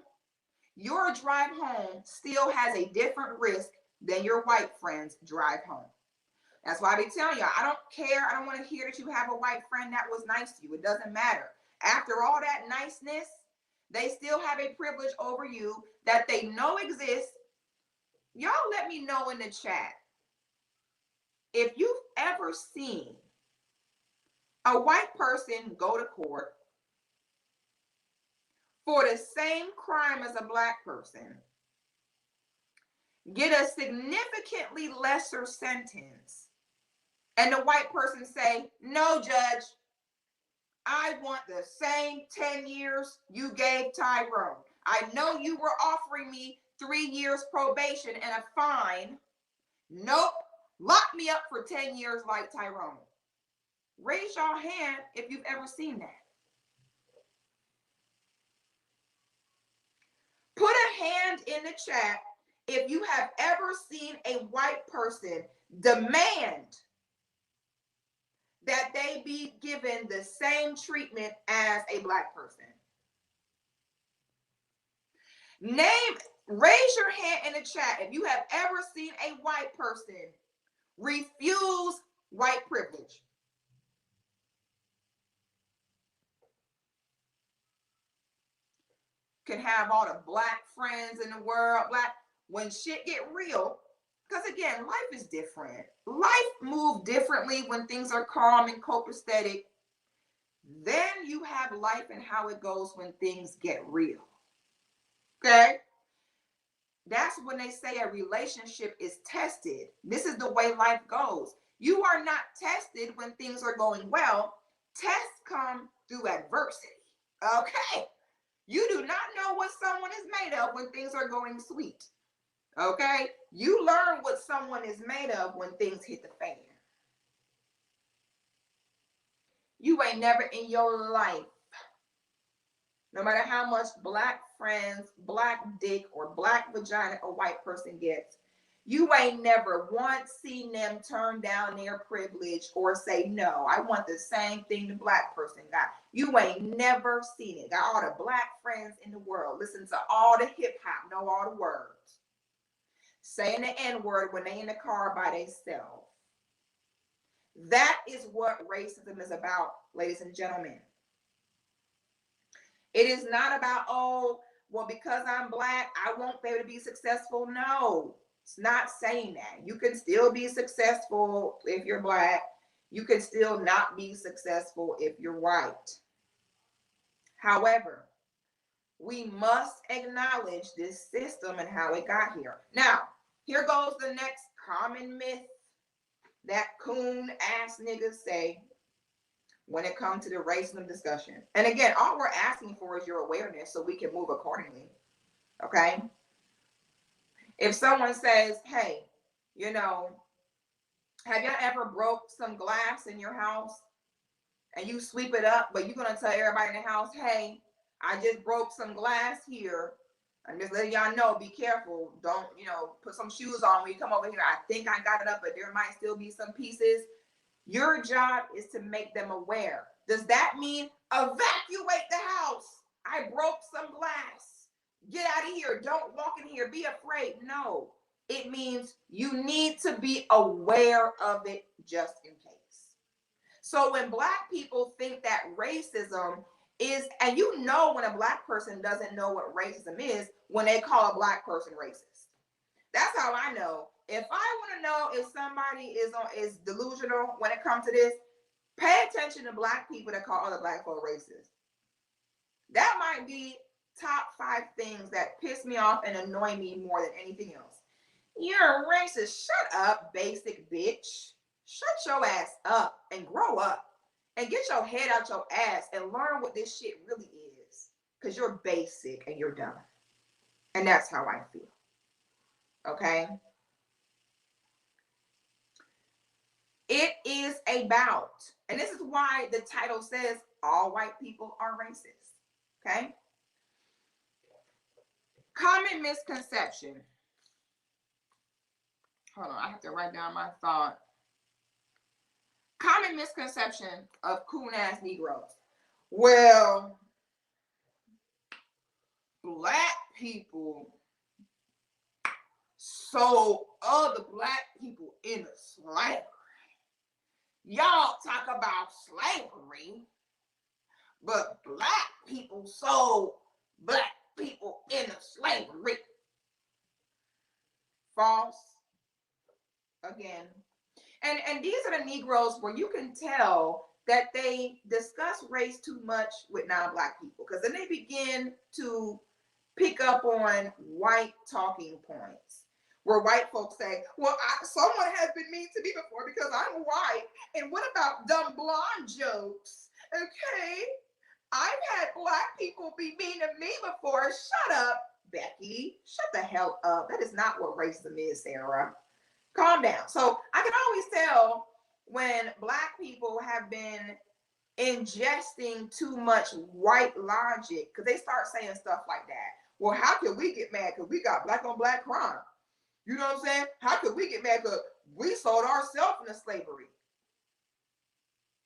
your drive home still has a different risk than your white friends drive home. That's why I be telling y'all, I don't care. I don't want to hear that you have a white friend that was nice to you. It doesn't matter. After all that niceness, they still have a privilege over you that they know exists. Y'all let me know in the chat if you've ever seen a white person go to court for the same crime as a black person, get a significantly lesser sentence, and the white person say, no, judge, I want the same 10 years you gave Tyrone. I know you were offering me 3 years probation and a fine. Nope, lock me up for 10 years like Tyrone. Raise your hand if you've ever seen that. Put a hand in the chat if you have ever seen a white person demand that they be given the same treatment as a black person. Raise your hand in the chat if you have ever seen a white person refuse white privilege. Can have all the black friends in the world, when shit get real, because again, life is different. Life moves differently when things are calm and copacetic. Then you have life and how it goes when things get real. Okay? That's when they say a relationship is tested. This is the way life goes. You are not tested when things are going well. Tests come through adversity. Okay? You do not know what someone is made of when things are going sweet. Okay? You learn what someone is made of when things hit the fan. You ain't never in your life, no matter how much black friends, black dick, or black vagina a white person gets, you ain't never once seen them turn down their privilege or say, no, I want the same thing the black person got. You ain't never seen it. Got all the black friends in the world. Listen to all the hip hop, know all the words. Saying the N-word when they in the car by themselves. That is what racism is about, ladies and gentlemen. It is not about, oh, well, because I'm black, I won't be able to be successful. No, it's not saying that. You can still be successful if you're black. You can still not be successful if you're white. However, we must acknowledge this system and how it got here. Now, here goes the next common myth that coon ass niggas say when it comes to the racism discussion. And again, all we're asking for is your awareness so we can move accordingly. Okay? If someone says, hey, have y'all ever broke some glass in your house and you sweep it up, but you're going to tell everybody in the house, hey, I just broke some glass here. I'm just letting y'all know, be careful. Don't, put some shoes on when you come over here. I think I got it up, but there might still be some pieces. Your job is to make them aware. Does that mean evacuate the house? I broke some glass. Get out of here. Don't walk in here. Be afraid. No. It means you need to be aware of it just in case. So when black people think that racism is, and when a black person doesn't know what racism is, when they call a black person racist. That's how I know. If I want to know if somebody is delusional when it comes to this, pay attention to black people that call other black folk racist. That might be top 5 things that piss me off and annoy me more than anything else. You're a racist. Shut up, basic bitch. Shut your ass up and grow up and get your head out your ass and learn what this shit really is. Because you're basic and you're dumb. And that's how I feel. Okay? It is about, and this is why the title says all white people are racist. Okay? Common misconception. Hold on, I have to write down my thought. Common misconception of coon-ass Negroes. Well, black people sold other black people into slavery. Y'all talk about slavery, but black people sold black people into slavery. False. Again. And these are the Negroes where you can tell that they discuss race too much with non-black people, because then they begin to pick up on white talking points where white folks say, well, someone has been mean to me before because I'm white. And what about dumb blonde jokes? Okay, I've had black people be mean to me before. Shut up, Becky. Shut the hell up. That is not what racism is, Sarah. Calm down. So I can always tell when black people have been ingesting too much white logic, because they start saying stuff like that. Well, how can we get mad because we got black on black crime? You know what I'm saying? How could we get mad because we sold ourselves into slavery?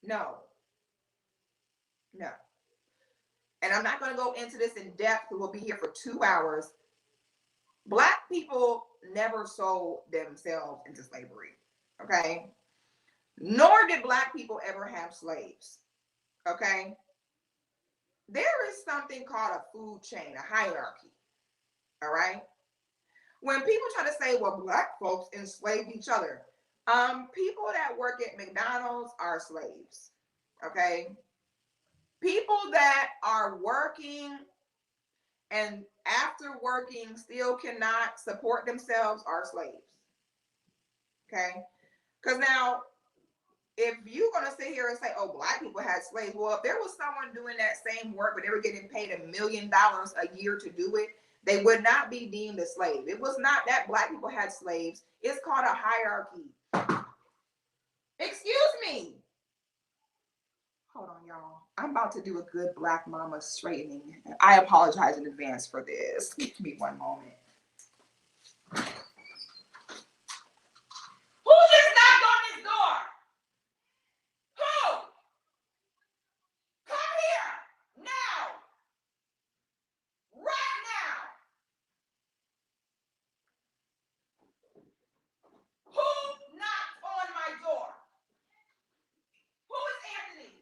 No. And I'm not going to go into this in depth because we'll be here for 2 hours. Black people never sold themselves into slavery, okay? Nor did Black people ever have slaves, okay? There is something called a food chain, a hierarchy, all right? When people try to say, well, Black folks enslaved each other, people that work at McDonald's are slaves, okay? People that are working and after working still cannot support themselves are slaves, okay? Because now, if you're going to sit here and say, oh, Black people had slaves, well, if there was someone doing that same work, but they were getting paid $1 million a year to do it, they would not be deemed a slave. It was not that Black people had slaves. It's called a hierarchy. Excuse me. Hold on, y'all. I'm about to do a good Black mama straightening. I apologize in advance for this. Give me one moment. Who just knocked on this door? Who? Come here now. Right now. Who knocked on my door? Who is Anthony?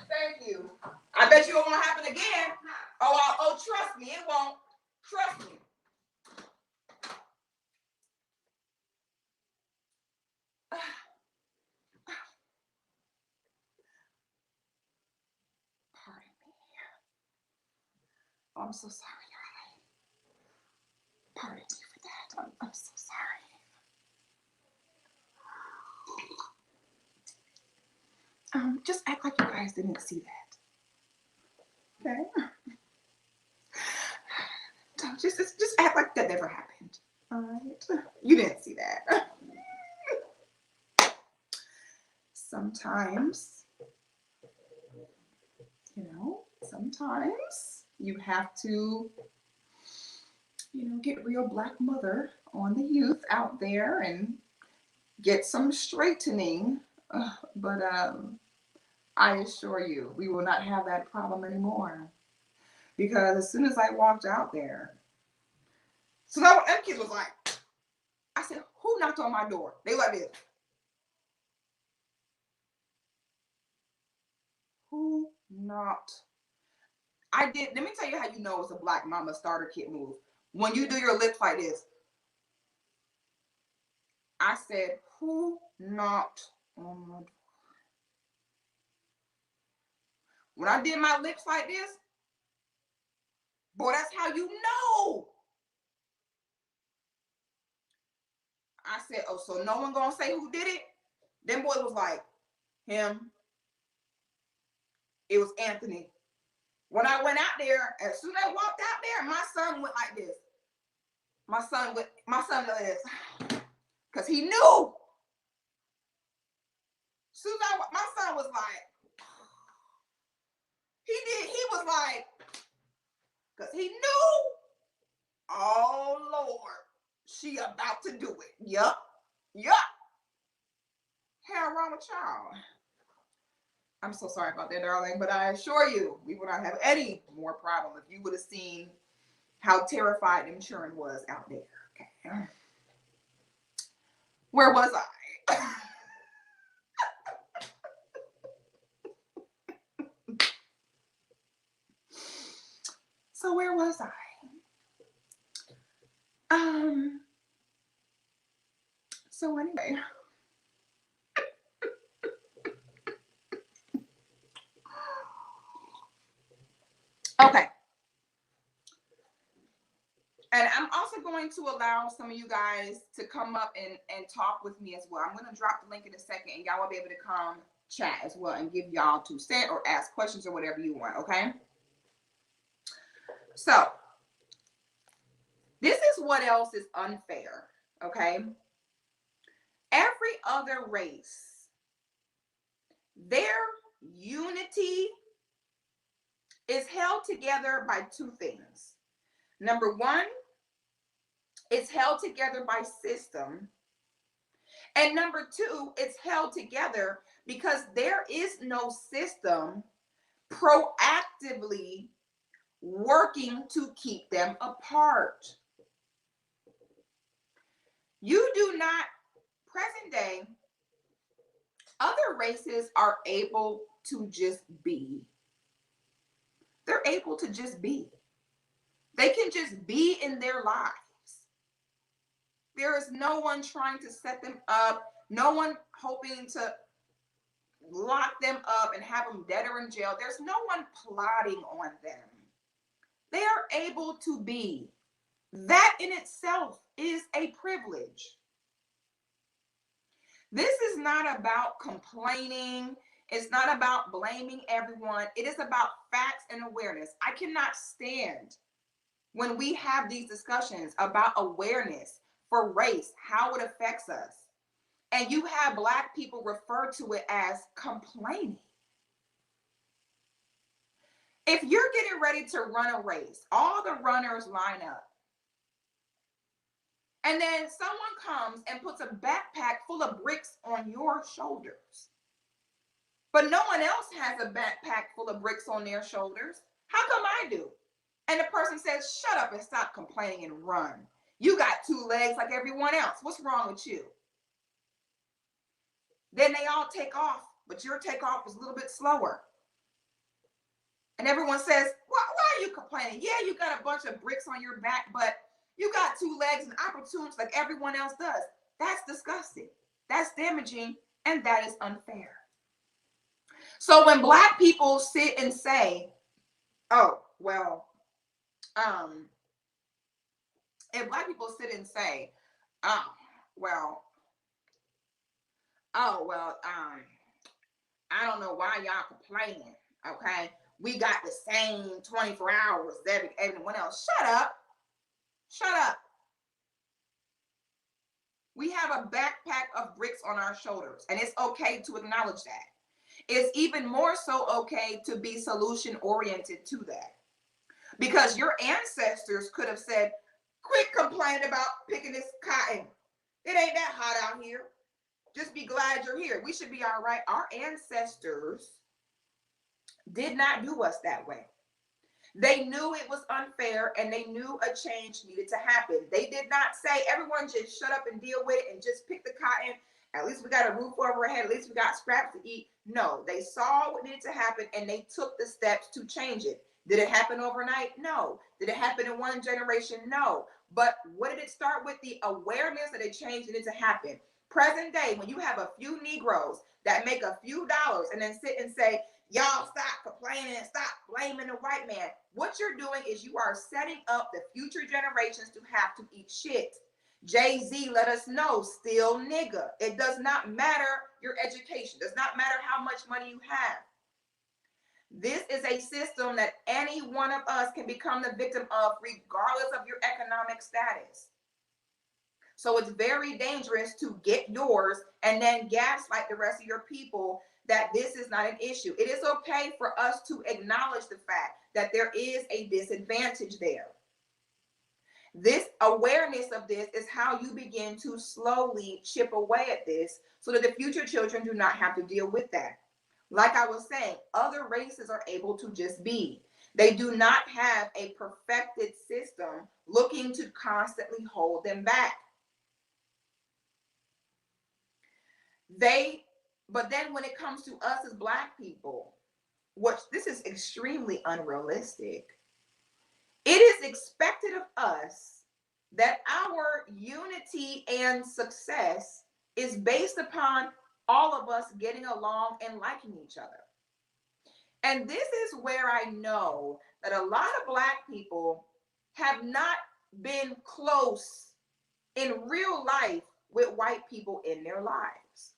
Thank you. I bet you it won't happen again. Oh, trust me, it won't. Trust me. Pardon me. Oh, I'm so sorry, darling. Pardon me for that. I'm so sorry. Just act like you guys didn't see that. Okay? Just act like that never happened. All right? You didn't see that. Sometimes, sometimes you have to, get real Black mother on the youth out there and get some straightening. But I assure you, we will not have that problem anymore. Because as soon as I walked out there, so that kids was like, I said, who knocked on my door? They like this. Who knocked? I did. Let me tell you how you know it's a Black mama starter kit move. When you do your lips like this. I said, who knocked on my door? When I did my lips like this, boy, that's how you know. I said, oh, so no one gonna say who did it? Them boys was like, him. It was Anthony. When I went out there, as soon as I walked out there, my son went like this. My son did like this. Because he knew. Soon as my son was like, he was like, because he knew, oh Lord, she about to do it. Yup. Hell wrong with y'all. I'm so sorry about that, darling, but I assure you, we would not have any more problem if you would have seen how terrified them children was out there. Okay. Where was I? So where was I? So anyway. going to allow some of you guys to come up and talk with me as well. I'm going to drop the link in a second, and y'all will be able to come chat as well and give y'all 2 cents or ask questions or whatever you want, okay? So this is what else is unfair, okay? Every other race, their unity is held together by 2 things. Number 1, it's held together by system. And number 2, it's held together because there is no system proactively working to keep them apart. You do not, present day, other races are able to just be. They're able to just be. They can just be in their lives. There is no one trying to set them up, no one hoping to lock them up and have them dead or in jail. There's no one plotting on them. They are able to be. That in itself is a privilege. This is not about complaining. It's not about blaming everyone. It is about facts and awareness. I cannot stand when we have these discussions about awareness for race, how it affects us, and you have Black people refer to it as complaining. If you're getting ready to run a race, all the runners line up, and then someone comes and puts a backpack full of bricks on your shoulders, but no one else has a backpack full of bricks on their shoulders. How come I do? And the person says, shut up and stop complaining and run. You got 2 legs like everyone else. What's wrong with you? Then they all take off, but your takeoff is a little bit slower. And everyone says, why are you complaining? Yeah, you got a bunch of bricks on your back, but you got 2 legs and opportunities like everyone else does. That's disgusting. That's damaging, and that is unfair. So when Black people sit and say, oh, well, if Black people sit and say, I don't know why y'all complaining, okay? We got the same 24 hours as everyone else. Shut up. Shut up. We have a backpack of bricks on our shoulders, and it's okay to acknowledge that. It's even more so okay to be solution-oriented to that. Because your ancestors could have said, quit complaining about picking this cotton. It ain't that hot out here. Just be glad you're here. We should be all right. Our ancestors did not do us that way. They knew it was unfair, and they knew a change needed to happen. They did not say, everyone just shut up and deal with it and just pick the cotton. At least we got a roof over our head. At least we got scraps to eat. No, they saw what needed to happen, and they took the steps to change it. Did it happen overnight? No. Did it happen in one generation? No. But what did it start with? The awareness that a change needed to happen. Present day, when you have a few Negroes that make a few dollars and then sit and say, y'all stop complaining and stop blaming the white man. What you're doing is you are setting up the future generations to have to eat shit. Jay-Z let us know, still nigga. It does not matter your education. Does not matter how much money you have. This is a system that any one of us can become the victim of regardless of your economic status. So it's very dangerous to get yours and then gaslight the rest of your people that this is not an issue. It is okay for us to acknowledge the fact that there is a disadvantage there. This awareness of this is how you begin to slowly chip away at this so that the future children do not have to deal with that. Like I was saying, other races are able to just be. They do not have a perfected system looking to constantly hold them back. But then when it comes to us as Black people, this is extremely unrealistic. It is expected of us that our unity and success is based upon all of us getting along and liking each other. And this is where I know that a lot of Black people have not been close in real life with white people in their lives.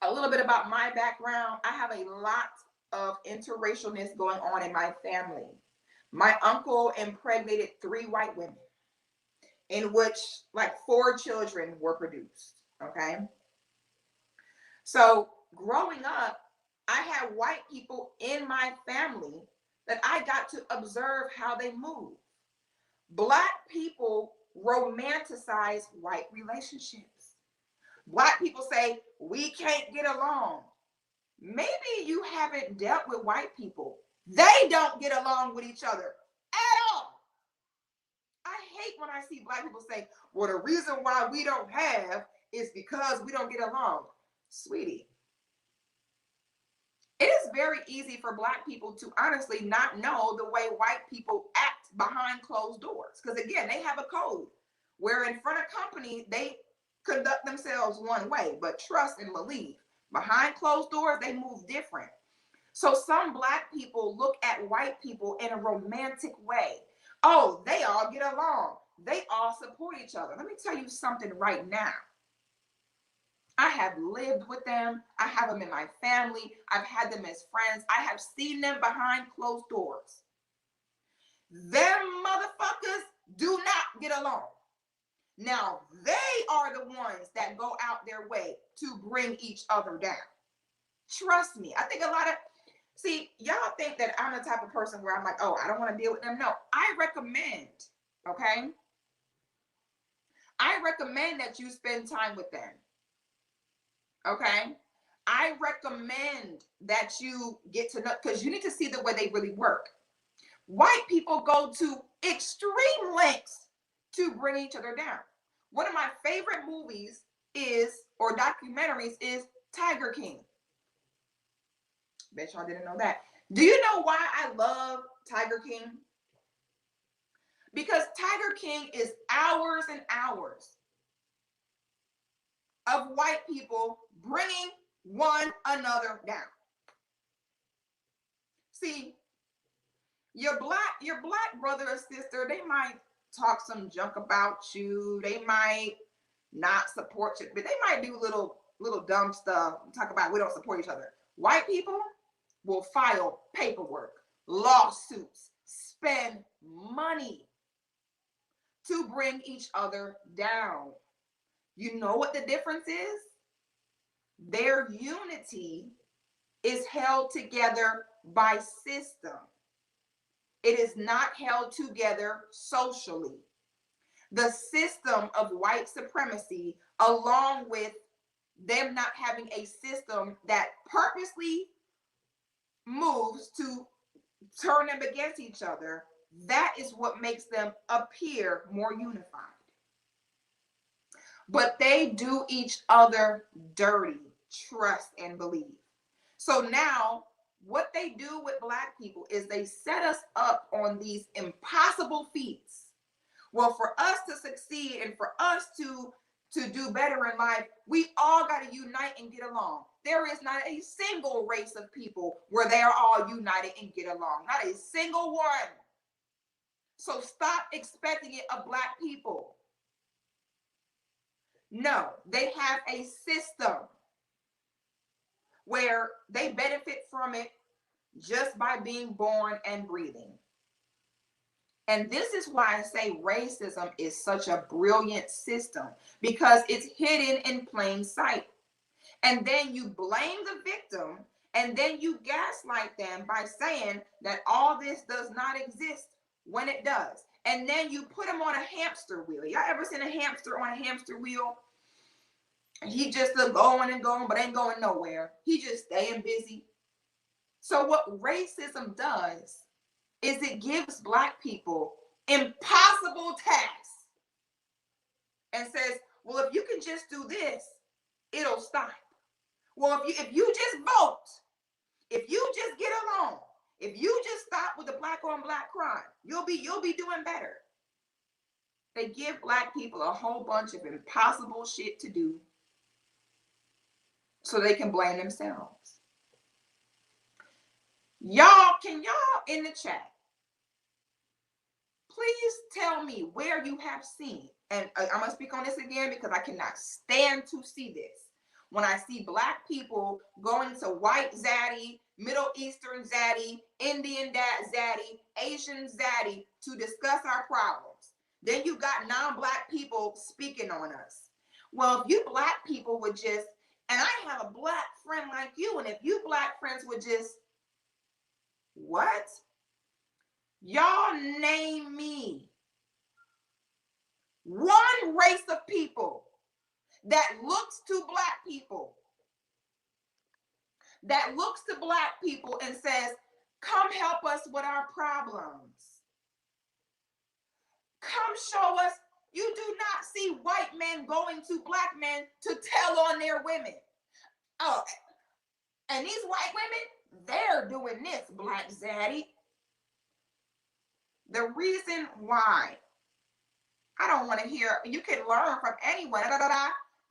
A little bit about my background. I have a lot of interracialness going on in my family. My uncle impregnated 3 white women, in which like 4 children were produced. Okay. So growing up, I had white people in my family that I got to observe how they move. Black people romanticize white relationships. Black people say, we can't get along. Maybe you haven't dealt with white people. They don't get along with each other at all. I hate when I see black people say, well, the reason why we don't have is because we don't get along. Sweetie, it is very easy for black people to honestly not know the way white people act behind closed doors. Because again, they have a code where in front of company, they conduct themselves one way, but trust and believe. Behind closed doors, they move different. So some black people look at white people in a romantic way. Oh, they all get along. They all support each other. Let me tell you something right now. I have lived with them. I have them in my family. I've had them as friends. I have seen them behind closed doors. Them motherfuckers do not get along. Now, they are the ones that go out their way to bring each other down. Trust me. I think y'all think that I'm the type of person where I'm like, oh, I don't want to deal with them. No, I recommend, okay? I recommend that you spend time with them. Okay? I recommend that you get to know, because you need to see the way they really work. White people go to extreme lengths to bring each other down. One of my favorite movies or documentaries is Tiger King. Bet y'all didn't know that. Do you know why I love Tiger King? Because Tiger King is hours and hours of white people bringing one another down. See, your black brother or sister, they might talk some junk about you. They might not support you, but they might do little dumb stuff. Talk about we don't support each other. White people will file paperwork, lawsuits, spend money to bring each other down. You know what the difference is? Their unity is held together by system. It is not held together socially. The system of white supremacy, along with them not having a system that purposely moves to turn them against each other, that is what makes them appear more unified. But they do each other dirty, trust and believe. So now what they do with black people is they set us up on these impossible feats. Well, for us to succeed and for us to do better in life, we all got to unite and get along. There is not a single race of people where they are all united and get along. Not a single one. So stop expecting it of black people. No, they have a system where they benefit from it just by being born and breathing. And this is why I say racism is such a brilliant system, because it's hidden in plain sight. And then you blame the victim, and then you gaslight them by saying that all this does not exist when it does. And then you put them on a hamster wheel. Y'all ever seen a hamster on a hamster wheel? He just going and going, but ain't going nowhere. He just staying busy. So what racism does is it gives black people impossible tasks and says, well, if you can just do this, it'll stop. Well, if you just vote, if you just get along, if you just stop with the black on black crime, you'll be doing better. They give black people a whole bunch of impossible shit to do so they can blame themselves. Y'all in the chat, please tell me where you have seen, and I'm going to speak on this again because I cannot stand to see this. When I see Black people going to white zaddy, Middle Eastern zaddy, Indian zaddy, Asian zaddy to discuss our problems, then you got non-Black people speaking on us. Well, if you Black people would just, and I have a Black friend like you, and if you Black friends would just, what? Y'all name me one race of people that looks to Black people, and says, come help us with our problems. Come show us. You do not see white men going to Black men to tell on their women. Oh, and these white women, they're doing this, Black zaddy. The reason why I don't want to hear, you can learn from anyone.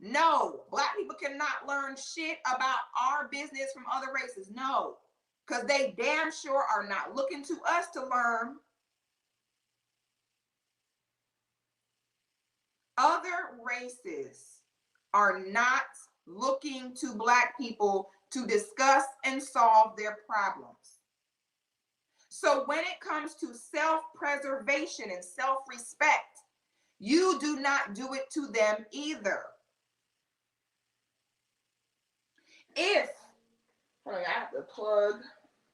No, Black people cannot learn shit about our business from other races. No, because they damn sure are not looking to us to learn. Other races are not looking to Black people to discuss and solve their problems. So when it comes to self-preservation and self-respect, you do not do it to them either. If, hold on,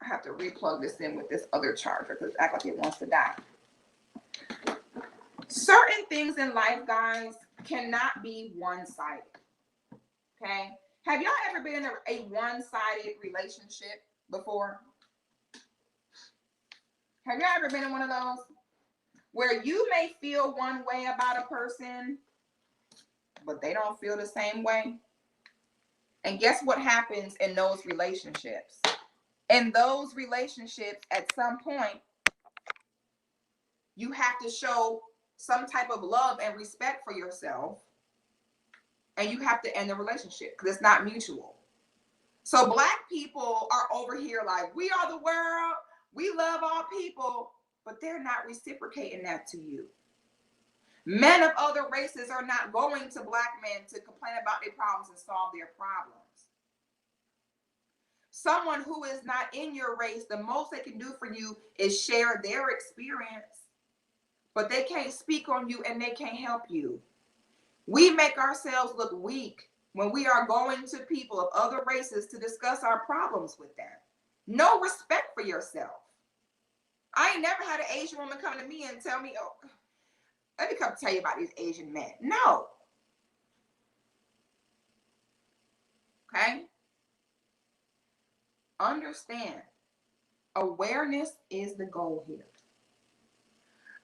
I have to replug this in with this other charger because it acts like it wants to die. Certain things in life, guys, cannot be one-sided. Okay? Have y'all ever been in a one-sided relationship before? Have y'all ever been in one of those where you may feel one way about a person, but they don't feel the same way? And guess what happens in those relationships? In those relationships, at some point, you have to show some type of love and respect for yourself, and you have to end the relationship because it's not mutual. So Black people are over here like, we are the world, we love all people, but they're not reciprocating that to you. Men of other races are not going to Black men to complain about their problems and solve their problems. Someone who is not in your race, the most they can do for you is share their experience, but they can't speak on you and they can't help you. We make ourselves look weak when we are going to people of other races to discuss our problems with them. No respect for yourself. I ain't never had an Asian woman come to me and tell me, oh, let me come tell you about these Asian men. No. Okay? Understand, awareness is the goal here.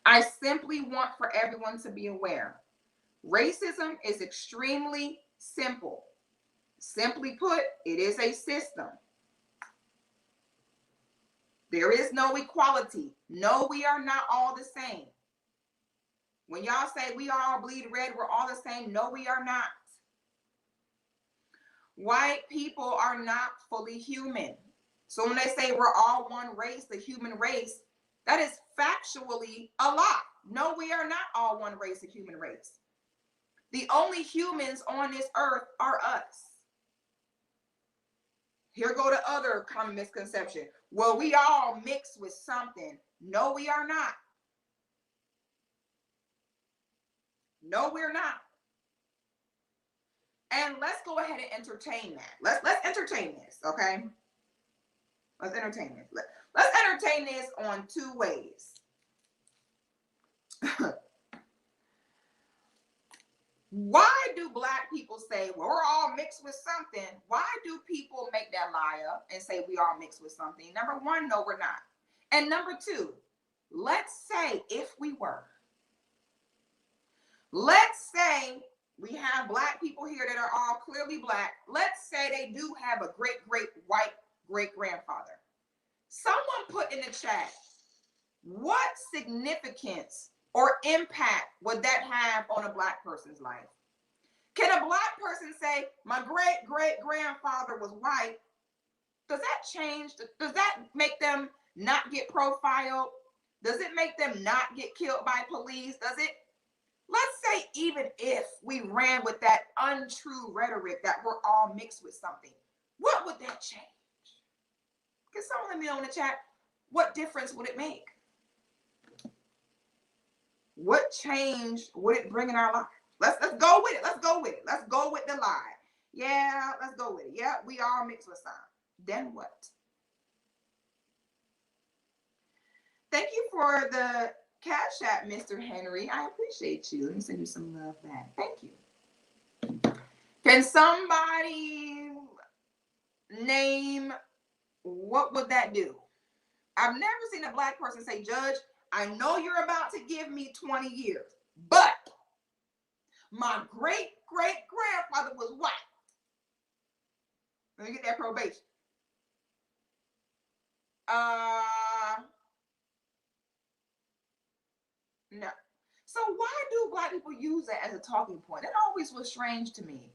I simply want for everyone to be aware. Racism is extremely simple. Simply put, it is a system. There is no equality. No, we are not all the same. When y'all say we all bleed red, we're all the same. No, we are not. White people are not fully human. So when they say we're all one race, the human race, that is factually a lie. No, we are not all one race, the human race. The only humans on this earth are us. Here go the other common misconception. Well, we all mix with something. No, we are not. No, we're not. And let's go ahead and entertain that. Let's entertain this, okay? Let's entertain this. Let's entertain this on two ways. Why do Black people say, well, we're all mixed with something? Why do people make that lie up and say we all mixed with something? Number one, no, we're not. And number two, let's say if we were. Let's say we have Black people here that are all clearly Black. Let's say they do have a great white great-grandfather. Someone put in the chat, what significance or impact would that have on a Black person's life? Can a Black person say, my great-great-grandfather was white? Does that change? Does that make them not get profiled? Does it make them not get killed by police? Does it? Let's say even if we ran with that untrue rhetoric that we're all mixed with something, what would that change? Can someone let me know in the chat? What difference would it make? What change would it bring in our life? Let's go with it. Let's go with it. Let's go with the lie. Yeah, let's go with it. Yeah, we all mixed with some. Then what? Thank you for the Cash App, Mr. Henry. I appreciate you. Let me send you some love back. Thank you. Can somebody name what would that do? I've never seen a black person say, Judge, I know you're about to give me 20 years, but my great-great-grandfather was white. Let me get that probation. No. So why do black people use that as a talking point? That always was strange to me.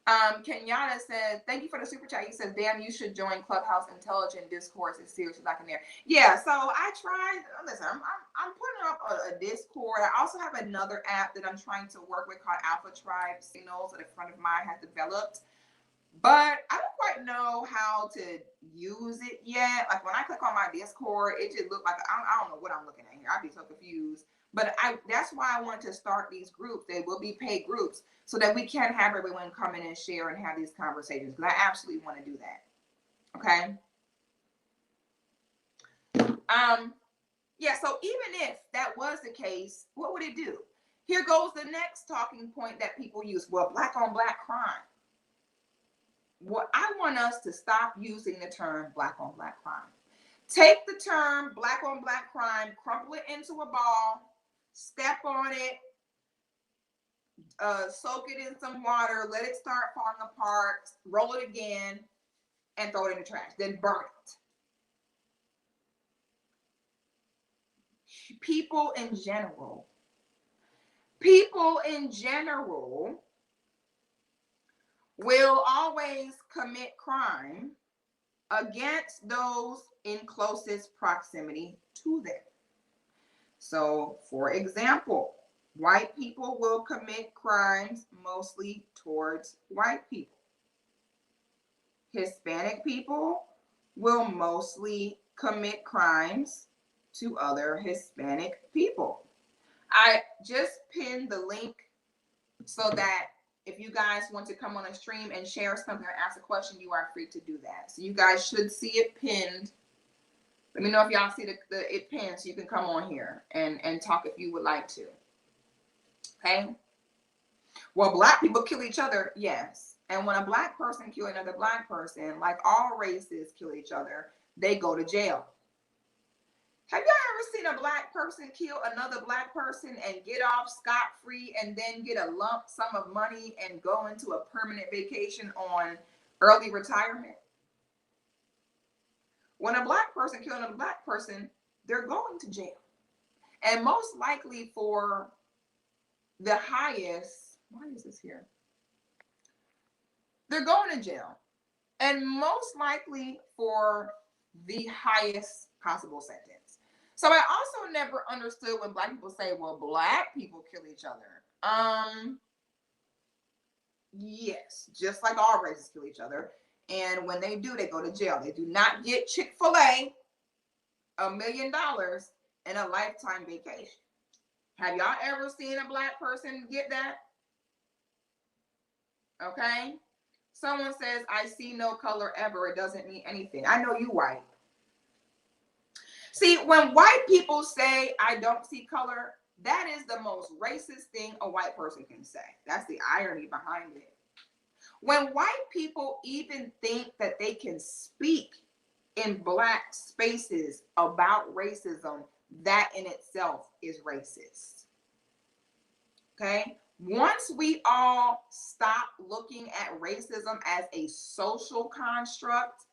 Kenyatta says, thank you for the super chat. He says, damn, you should join Clubhouse Intelligent Discourse. It's seriously like in there. Yeah, so I tried. Listen, I'm putting up a Discord. I also have another app that I'm trying to work with called Alpha Tribe Signals that a friend of mine has developed. But I don't quite know how to use it yet. Like when I click on my Discord, it just looked like, I don't know what I'm looking at here. I'd be so confused. But that's why I wanted to start these groups. They will be paid groups so that we can have everyone come in and share and have these conversations. Because I absolutely want to do that. Okay. Yeah, so even if that was the case, what would it do? Here goes the next talking point that people use. Well, black on black crime. Well, I want us to stop using the term black on black crime. Take the term black on black crime, crumple it into a ball, step on it, soak it in some water, let it start falling apart, roll it again, and throw it in the trash. Then burn it. People in general will always commit crime against those in closest proximity to them. So, for example, white people will commit crimes mostly towards white people. Hispanic people will mostly commit crimes to other Hispanic people. I just pinned the link so that if you guys want to come on a stream and share something or ask a question, you are free to do that. So you guys should see it pinned. Let me know if y'all see it pinned so you can come on here and talk if you would like to. Okay? Well, black people kill each other, yes. And when a black person kills another black person, like all races kill each other, they go to jail. Have y'all ever seen a black person kill another black person and get off scot-free and then get a lump sum of money and go into a permanent vacation on early retirement? When a black person kills another black person, they're going to jail. And most likely for the highest, why is this here? They're going to jail. And most likely for the highest possible sentence. So I also never understood when black people say, well, black people kill each other. Yes, just like all races kill each other. And when they do, they go to jail. They do not get Chick-fil-A, $1 million, and a lifetime vacation. Have y'all ever seen a black person get that? Okay. Someone says, I see no color ever. It doesn't mean anything. I know you white. See, when white people say, I don't see color, that is the most racist thing a white person can say. That's the irony behind it. When white people even think that they can speak in black spaces about racism, that in itself is racist. Okay? Once we all stop looking at racism as a social construct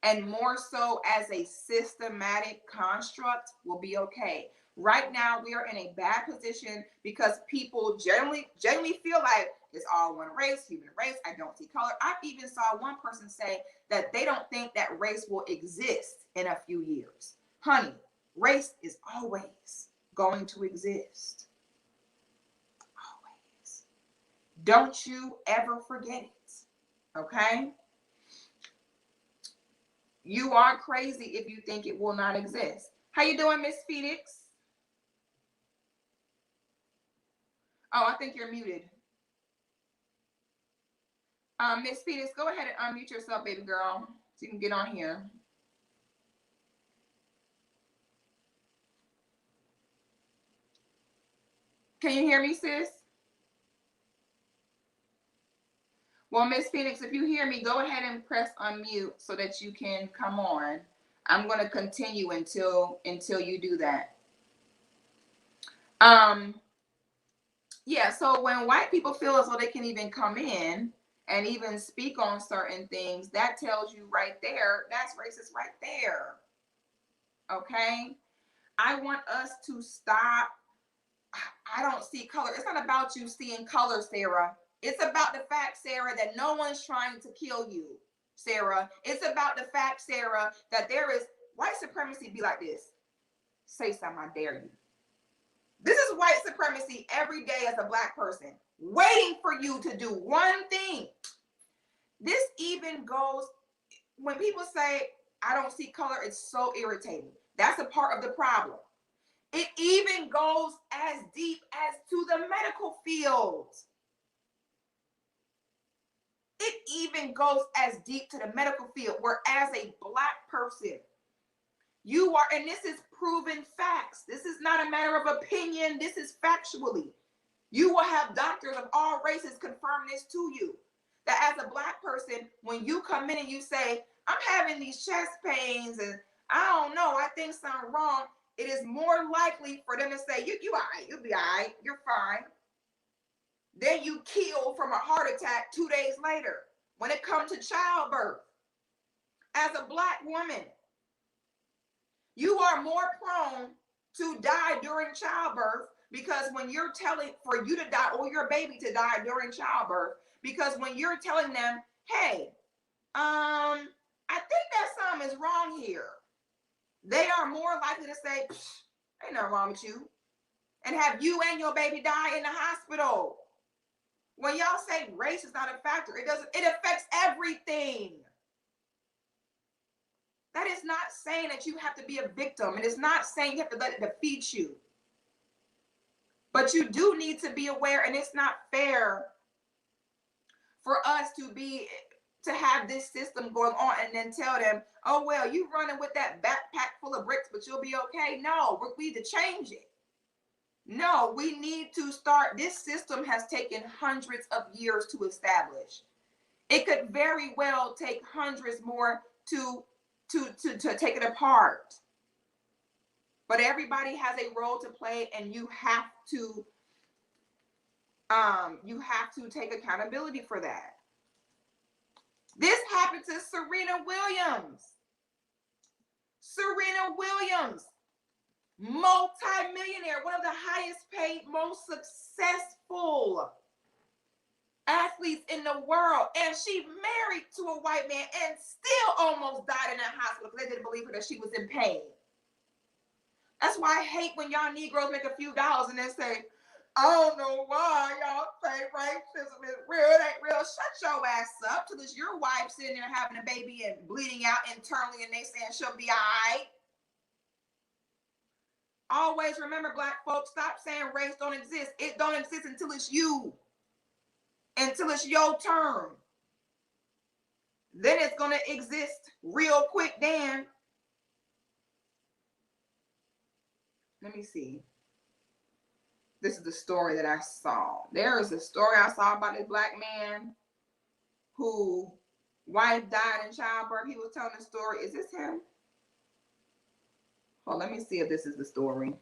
and more so as a systematic construct, we'll be okay. Right now, we are in a bad position because people generally feel like it's all one race, human race. I don't see color. I even saw one person say that they don't think that race will exist in a few years. Honey, Race is always going to exist. Always. Don't you ever forget it. Okay? You are crazy if you think it will not exist. How you doing, Miss Phoenix? Oh, I think you're muted. Miss Phoenix, go ahead and unmute yourself, baby girl, so you can get on here. Can you hear me, sis? Well, Miss Phoenix, if you hear me, go ahead and press unmute so that you can come on. I'm going to continue until you do that. Yeah, so when white people feel as though they can even come in and even speak on certain things, that tells you right there, that's racist right there. Okay? I want us to stop. I don't see color. It's not about you seeing color, Sarah. It's about the fact, Sarah, that no one's trying to kill you, Sarah. It's about the fact, Sarah, that there is white supremacy be like this. Say something, I dare you. This is white supremacy every day as a black person, waiting for you to do one thing. This even goes, when people say, I don't see color, it's so irritating. That's a part of the problem. It even goes as deep as to the medical field. It even goes as deep to the medical field, where as a black person, you are, and this is proven facts. This is not a matter of opinion. This is factually. You will have doctors of all races confirm this to you. That as a black person, when you come in and you say, I'm having these chest pains and I don't know, I think something wrong, it is more likely for them to say, you all right, you'll be all right, you're fine. Then you kill from a heart attack 2 days later. When it comes to childbirth, as a black woman, you are more prone to die during childbirth, because when you're telling for you to die or your baby to die during childbirth, because when you're telling them, hey, I think that something is wrong here, they are more likely to say, ain't nothing wrong with you, and have you and your baby die in the hospital. When y'all say race is not a factor, it affects everything. That is not saying that you have to be a victim. It is not saying you have to let it defeat you. But you do need to be aware, and it's not fair for us to have this system going on and then tell them, oh, well, you running with that backpack full of bricks, but you'll be okay. No, we need to change it. No, we need to start. This system has taken hundreds of years to establish. It could very well take hundreds more to take it apart. But everybody has a role to play, and you have to take accountability for that. This happened to Serena Williams. Serena Williams, multi-millionaire, one of the highest paid, most successful athletes in the world, and she married to a white man and still almost died in that hospital because they didn't believe her that she was in pain. That's why I hate when y'all Negroes make a few dollars and then say, I don't know why y'all say racism is real. It ain't real. Shut your ass up till it's your wife sitting there having a baby and bleeding out internally and they saying she'll be all right. Always remember, black folks, stop saying race don't exist. It don't exist until it's you. Until it's your turn. Then it's going to exist real quick then. Let me see. This is the story that I saw. There is a story I saw about this black man who wife died in childbirth. He was telling the story. Is this him? Oh, let me see if this is the story.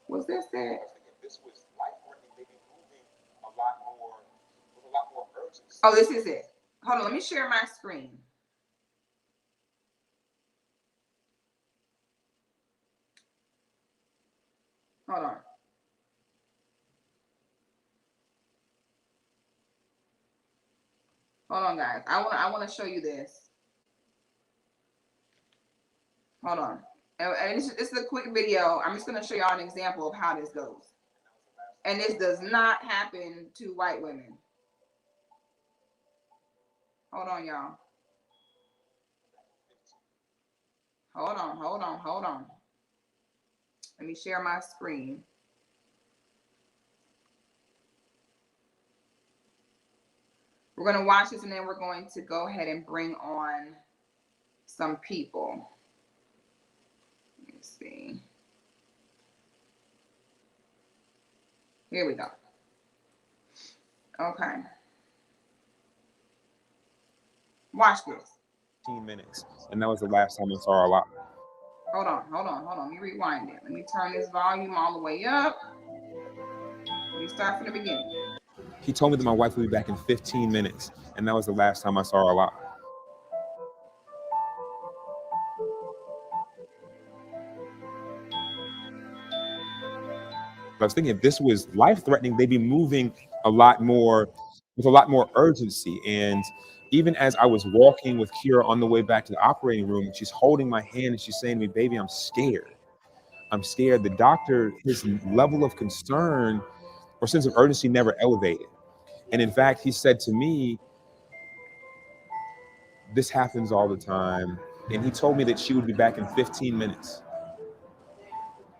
Was this it? This was life-threatening, maybe moving a lot more, with a lot more urgency. Oh, this is it. Hold on, let me share my screen. Hold on. Hold on, guys. I want to show you this. Hold on. And it's a quick video. I'm just going to show y'all an example of how this goes. And this does not happen to white women. Hold on, y'all. Hold on. Let me share my screen. We're going to watch this, and then we're going to go ahead and bring on some people. Let me see. Here we go. Okay. Watch this. 15 minutes. And that was the last time I saw her a lot. Hold on. Let me rewind it. Let me turn this volume all the way up. Let me start from the beginning. He told me that my wife would be back in 15 minutes. And that was the last time I saw her a lot. I was thinking if this was life-threatening, they'd be moving a lot more, with a lot more urgency. And even as I was walking with Kira on the way back to the operating room, she's holding my hand and she's saying to me, baby, I'm scared. I'm scared. The doctor, his level of concern or sense of urgency never elevated. And in fact, he said to me, this happens all the time. And he told me that she would be back in 15 minutes.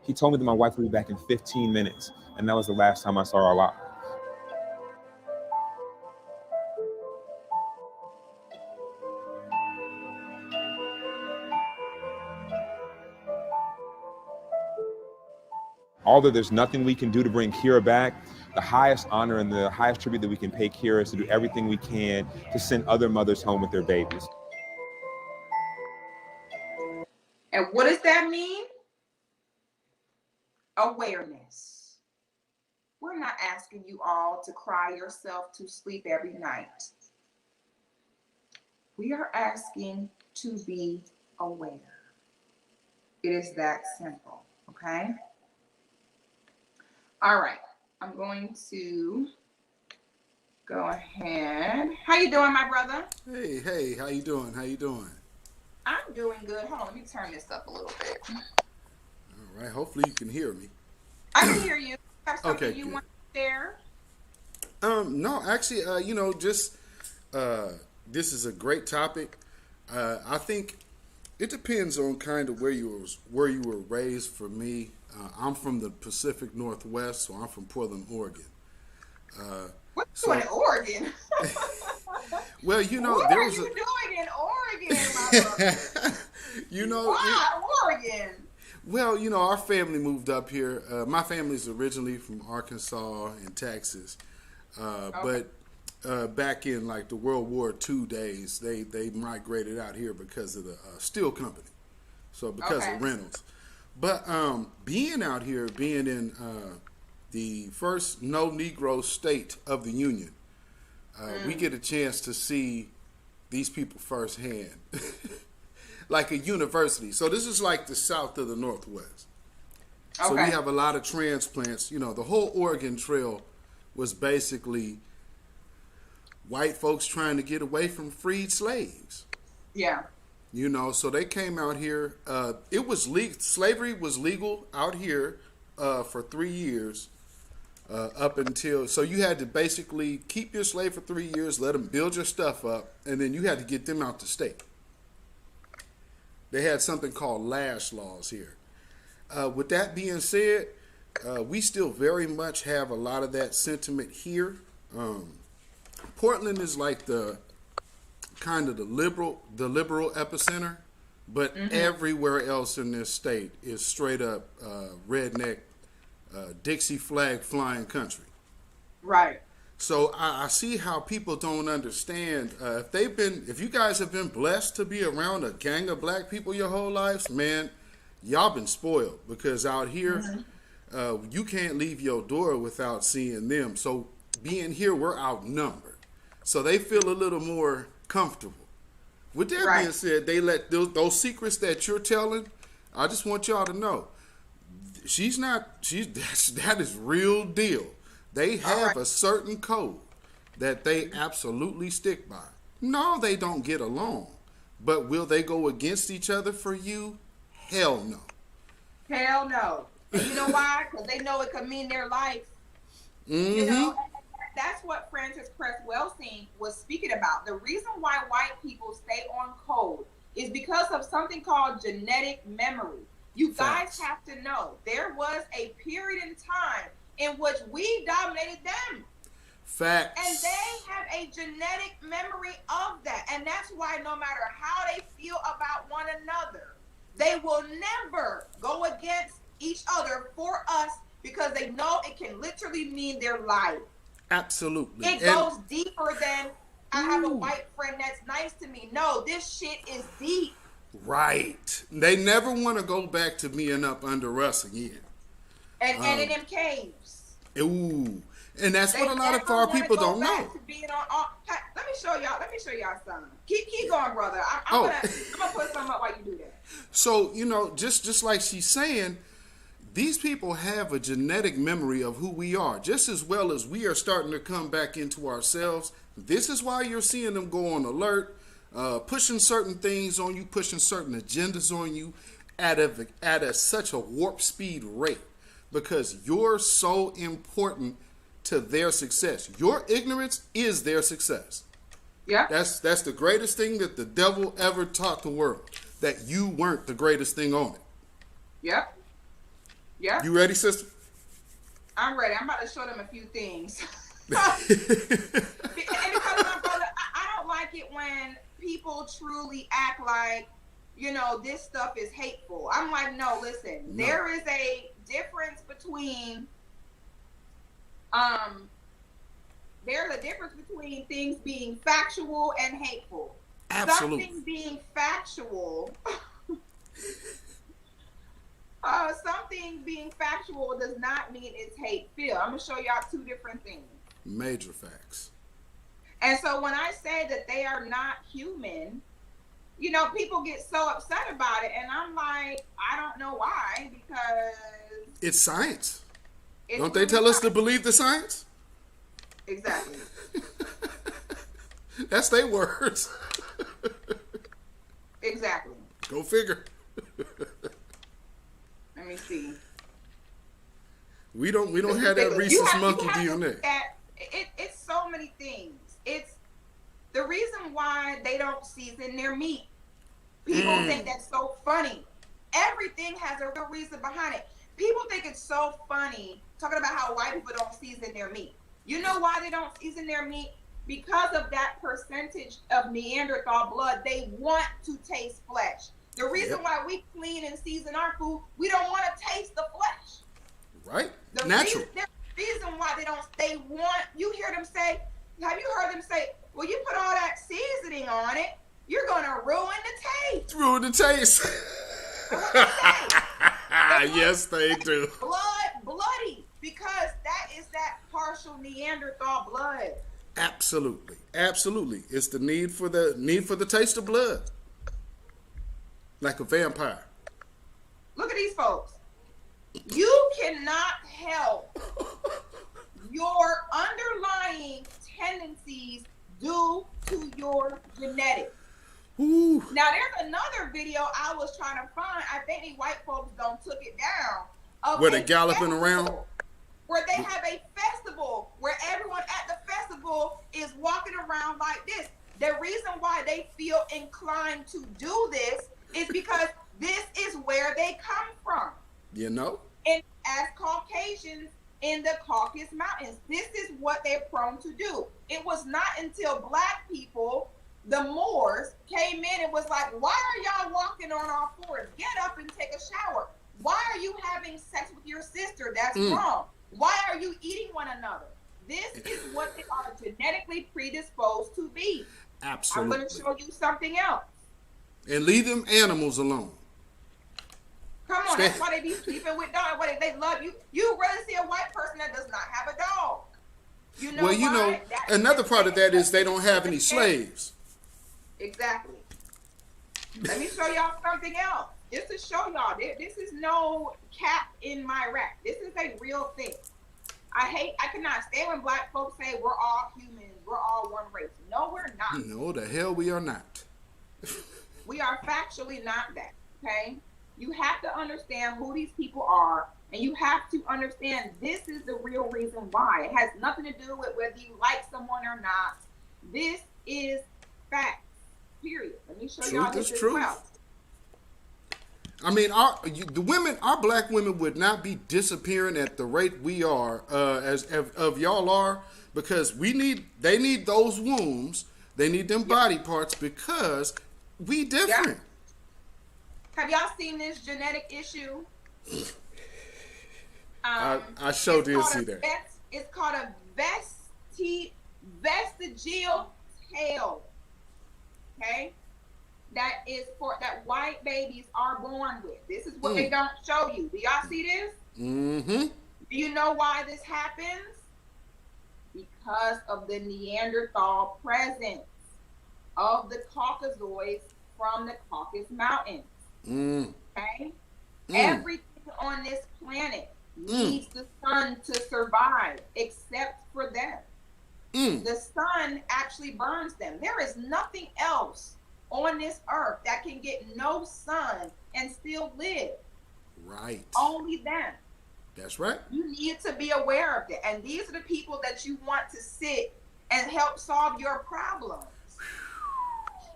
He told me that my wife would be back in 15 minutes. And that was the last time I saw her a lot. Although there's nothing we can do to bring Kira back, the highest honor and the highest tribute that we can pay Kira is to do everything we can to send other mothers home with their babies. And what does that mean? Awareness. We're not asking you all to cry yourself to sleep every night. We are asking to be aware. It is that simple, okay? All right, I'm going to go ahead. How you doing, my brother? Hey, how you doing? I'm doing good. Hold on, let me turn this up a little bit. All right, hopefully you can hear me. I can hear you. Have something Okay, you good. want to share? No, actually, this is a great topic. I think it depends on kind of where you were raised. For me, I'm from the Pacific Northwest, so I'm from Portland, Oregon. What you doing in Oregon? Well, what are you doing in Oregon, my brother? Why Oregon? Well, our family moved up here. My family's originally from Arkansas and Texas, Okay. but back in like the World War II days, they migrated out here because of the steel company, so because Okay. of Reynolds. But being out here, being in the first no Negro state of the Union, we get a chance to see these people firsthand. Like a university. So this is like the south of the Northwest. So Okay. we have a lot of transplants. The whole Oregon Trail was basically white folks trying to get away from freed slaves. Yeah. So they came out here. It was legal. Slavery was legal out here for 3 years, up until. So you had to basically keep your slave for 3 years, let them build your stuff up, and then you had to get them out the state. They had something called lash laws here. With that being said, we still very much have a lot of that sentiment here. Portland is like the kind of the liberal epicenter, but everywhere else in this state is straight up redneck, Dixie flag flying country. Right. So I see how people don't understand. If you guys have been blessed to be around a gang of black people your whole lives, man, y'all been spoiled, because out here, you can't leave your door without seeing them. So being here, we're outnumbered. So they feel a little more comfortable. With that Right. being said, they let those secrets that you're telling, I just want y'all to know, that is real deal. They have a certain code that they absolutely stick by. No, they don't get along. But will they go against each other for you? Hell no. Hell no. And you know why? Because they know it could mean their life. Mm-hmm. You know, that's what Frances Cress Welsing was speaking about. The reason why white people stay on code is because of something called genetic memory. You guys have to know there was a period in time in which we dominated them. Facts. And they have a genetic memory of that. And that's why no matter how they feel about one another, they will never go against each other for us because they know it can literally mean their life. Absolutely. It goes deeper than I have a white friend that's nice to me. No, this shit is deep. Right. They never want to go back to being up under us again. And in them caves. Ooh. And that's what a lot of our people don't know. Let me show y'all something. Keep going, brother. I'm gonna put something up while you do that. So, you know, just like she's saying, these people have a genetic memory of who we are, just as well as we are starting to come back into ourselves. This is why you're seeing them go on alert, pushing certain things on you, pushing certain agendas on you at such a warp speed rate, because you're so important to their success. Your ignorance is their success. Yeah. That's the greatest thing that the devil ever taught the world, that you weren't the greatest thing on it. Yeah. Yeah. You ready, sister? I'm ready. I'm about to show them a few things. And because my brother, I don't like it when people truly act like, you know, this stuff is hateful. I'm like, no, listen, there is a difference between things being factual and hateful. Absolutely. Something being factual does not mean it's hate-filled. I'm gonna show y'all two different things. Major facts. And so when I say that they are not human, you know, people get so upset about it, and I'm like, I don't know why, because it's science. Don't they tell us to believe the science? Exactly. That's their words. Exactly. Go figure. Let me see. We don't have that rhesus monkey DNA. It's so many things. It's the reason why they don't season their meat. People think that's so funny. Everything has a real reason behind it. People think it's so funny talking about how white people don't season their meat. You know why they don't season their meat? Because of that percentage of Neanderthal blood. They want to taste flesh. The reason why we clean and season our food, we don't want to taste the flesh. Right? The Natural. reason why they want, you hear them say, have you heard them say, well, you put all that seasoning on it, you're going to ruin the taste. Ruin the taste. What they say? Yes, they do. Bloody, because that is that partial Neanderthal blood. Absolutely. Absolutely. It's the need for the taste of blood. Like a vampire. Look at these folks. You cannot help your underlying tendencies due to your genetics. Ooh. Now, there's another video I was trying to find. I think these white folks don't took it down. Of where they galloping around? Where they have a festival where everyone at the festival is walking around like this. The reason why they feel inclined to do this is because this is where they come from. You know? And as Caucasians in the Caucasus Mountains, this is what they're prone to do. It was not until black people, the Moors, came in and was like, why are y'all walking on all fours? Get up and take a shower. Why are you having sex with your sister? That's wrong. Why are you eating one another? This is what they are genetically predisposed to be. Absolutely. I'm going to show you something else. And leave them animals alone. Come on, that's why they be sleeping with dogs. Why they love you. You rather see a white person that does not have a dog. You know, well, you know, another part of that is they don't have any slaves. Exactly. Let me show y'all something else. Just to show y'all, this is no cap in my rack. This is a real thing. I cannot stand when black folks say we're all humans, we're all one race. No, we're not. No, the hell we are not. We are factually not that. Okay? You have to understand who these people are, and you have to understand this is the real reason why. It has nothing to do with whether you like someone or not. This is facts. Period. Let me show y'all this as well. I mean, our black women would not be disappearing at the rate we are, as of y'all are, because they need those wombs, they need them body parts because we different. Have y'all seen this genetic issue? I sure did see that. It's called a vestigial tail. Okay? That is for that white babies are born with. This is what they don't show you. Do y'all see this? Mm-hmm. Do you know why this happens? Because of the Neanderthal presence of the Caucasoids from the Caucasus Mountains. Okay? Everything on this planet needs the sun to survive, except for them. The sun actually burns them. There is nothing else on this earth that can get no sun and still live. Right. Only them. That's right. You need to be aware of that. And these are the people that you want to sit and help solve your problems.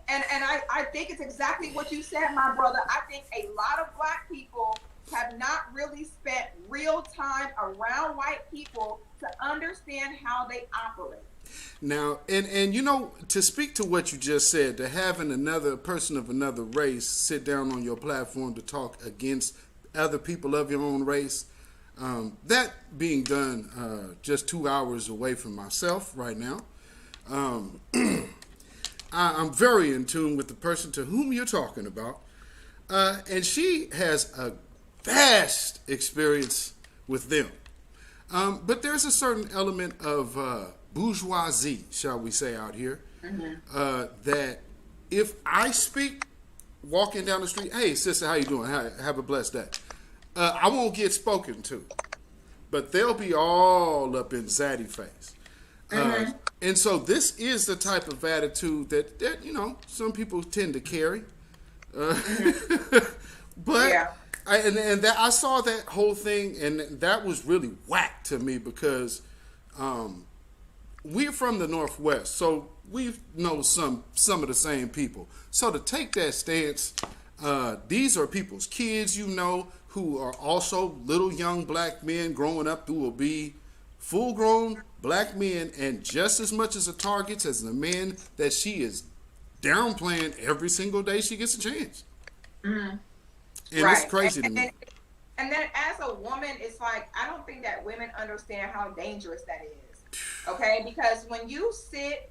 And I think it's exactly what you said, my brother. I think a lot of black people have not really spent real time around white people to understand how they operate. Now, and you know, to speak to what you just said, to having another person of another race sit down on your platform to talk against other people of your own race, that being done just 2 hours away from myself right now, I'm very in tune with the person to whom you're talking about, and she has a vast experience with them. But there's a certain element of bourgeoisie, shall we say, out here, that if I speak walking down the street, hey, sister, how you doing? Have a blessed day. I won't get spoken to, but they'll be all up in zaddy face. And so this is the type of attitude that you know, some people tend to carry. But Yeah. I saw that whole thing, and that was really whack to me because we're from the Northwest, so we know some of the same people. So to take that stance, these are people's kids, you know, who are also little young black men growing up who will be full-grown black men and just as much as a target as the men that she is downplaying every single day she gets a chance. And it's crazy to me. And then as a woman, it's like, I don't think that women understand how dangerous that is. Okay? Because when you sit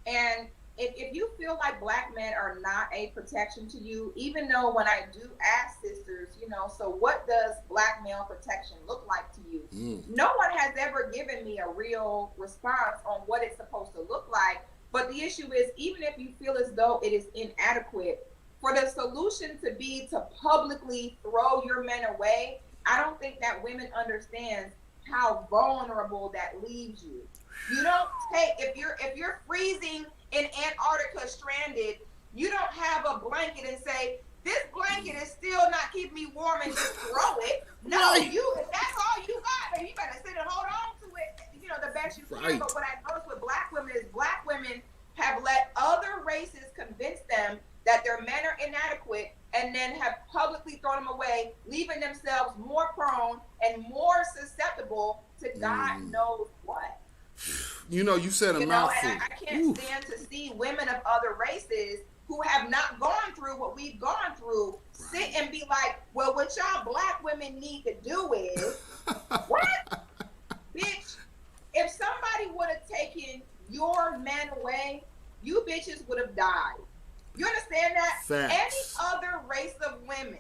and if you feel like black men are not a protection to you, even though when I do ask sisters, you know, so what does black male protection look like to you? No one has ever given me a real response on what it's supposed to look like. But the issue is, even if you feel as though it is inadequate, for the solution to be to publicly throw your men away, I don't think that women understand how vulnerable that leaves you. You don't take, if you're freezing in Antarctica stranded, you don't have a blanket and say, this blanket is still not keeping me warm and just throw it. No, if that's all you got, then you better sit and hold on to it, you know, the best you can. But what I noticed with black women is black women have let other races convince them that their men are inadequate and then have publicly thrown them away, leaving themselves more prone and more susceptible to God knows what. You know, you said a mouthful. And I can't stand to see women of other races who have not gone through what we've gone through sit and be like, well, what y'all black women need to do is, what? Bitch, if somebody would have taken your men away, you bitches would have died. You understand that? Facts. Any other race of women,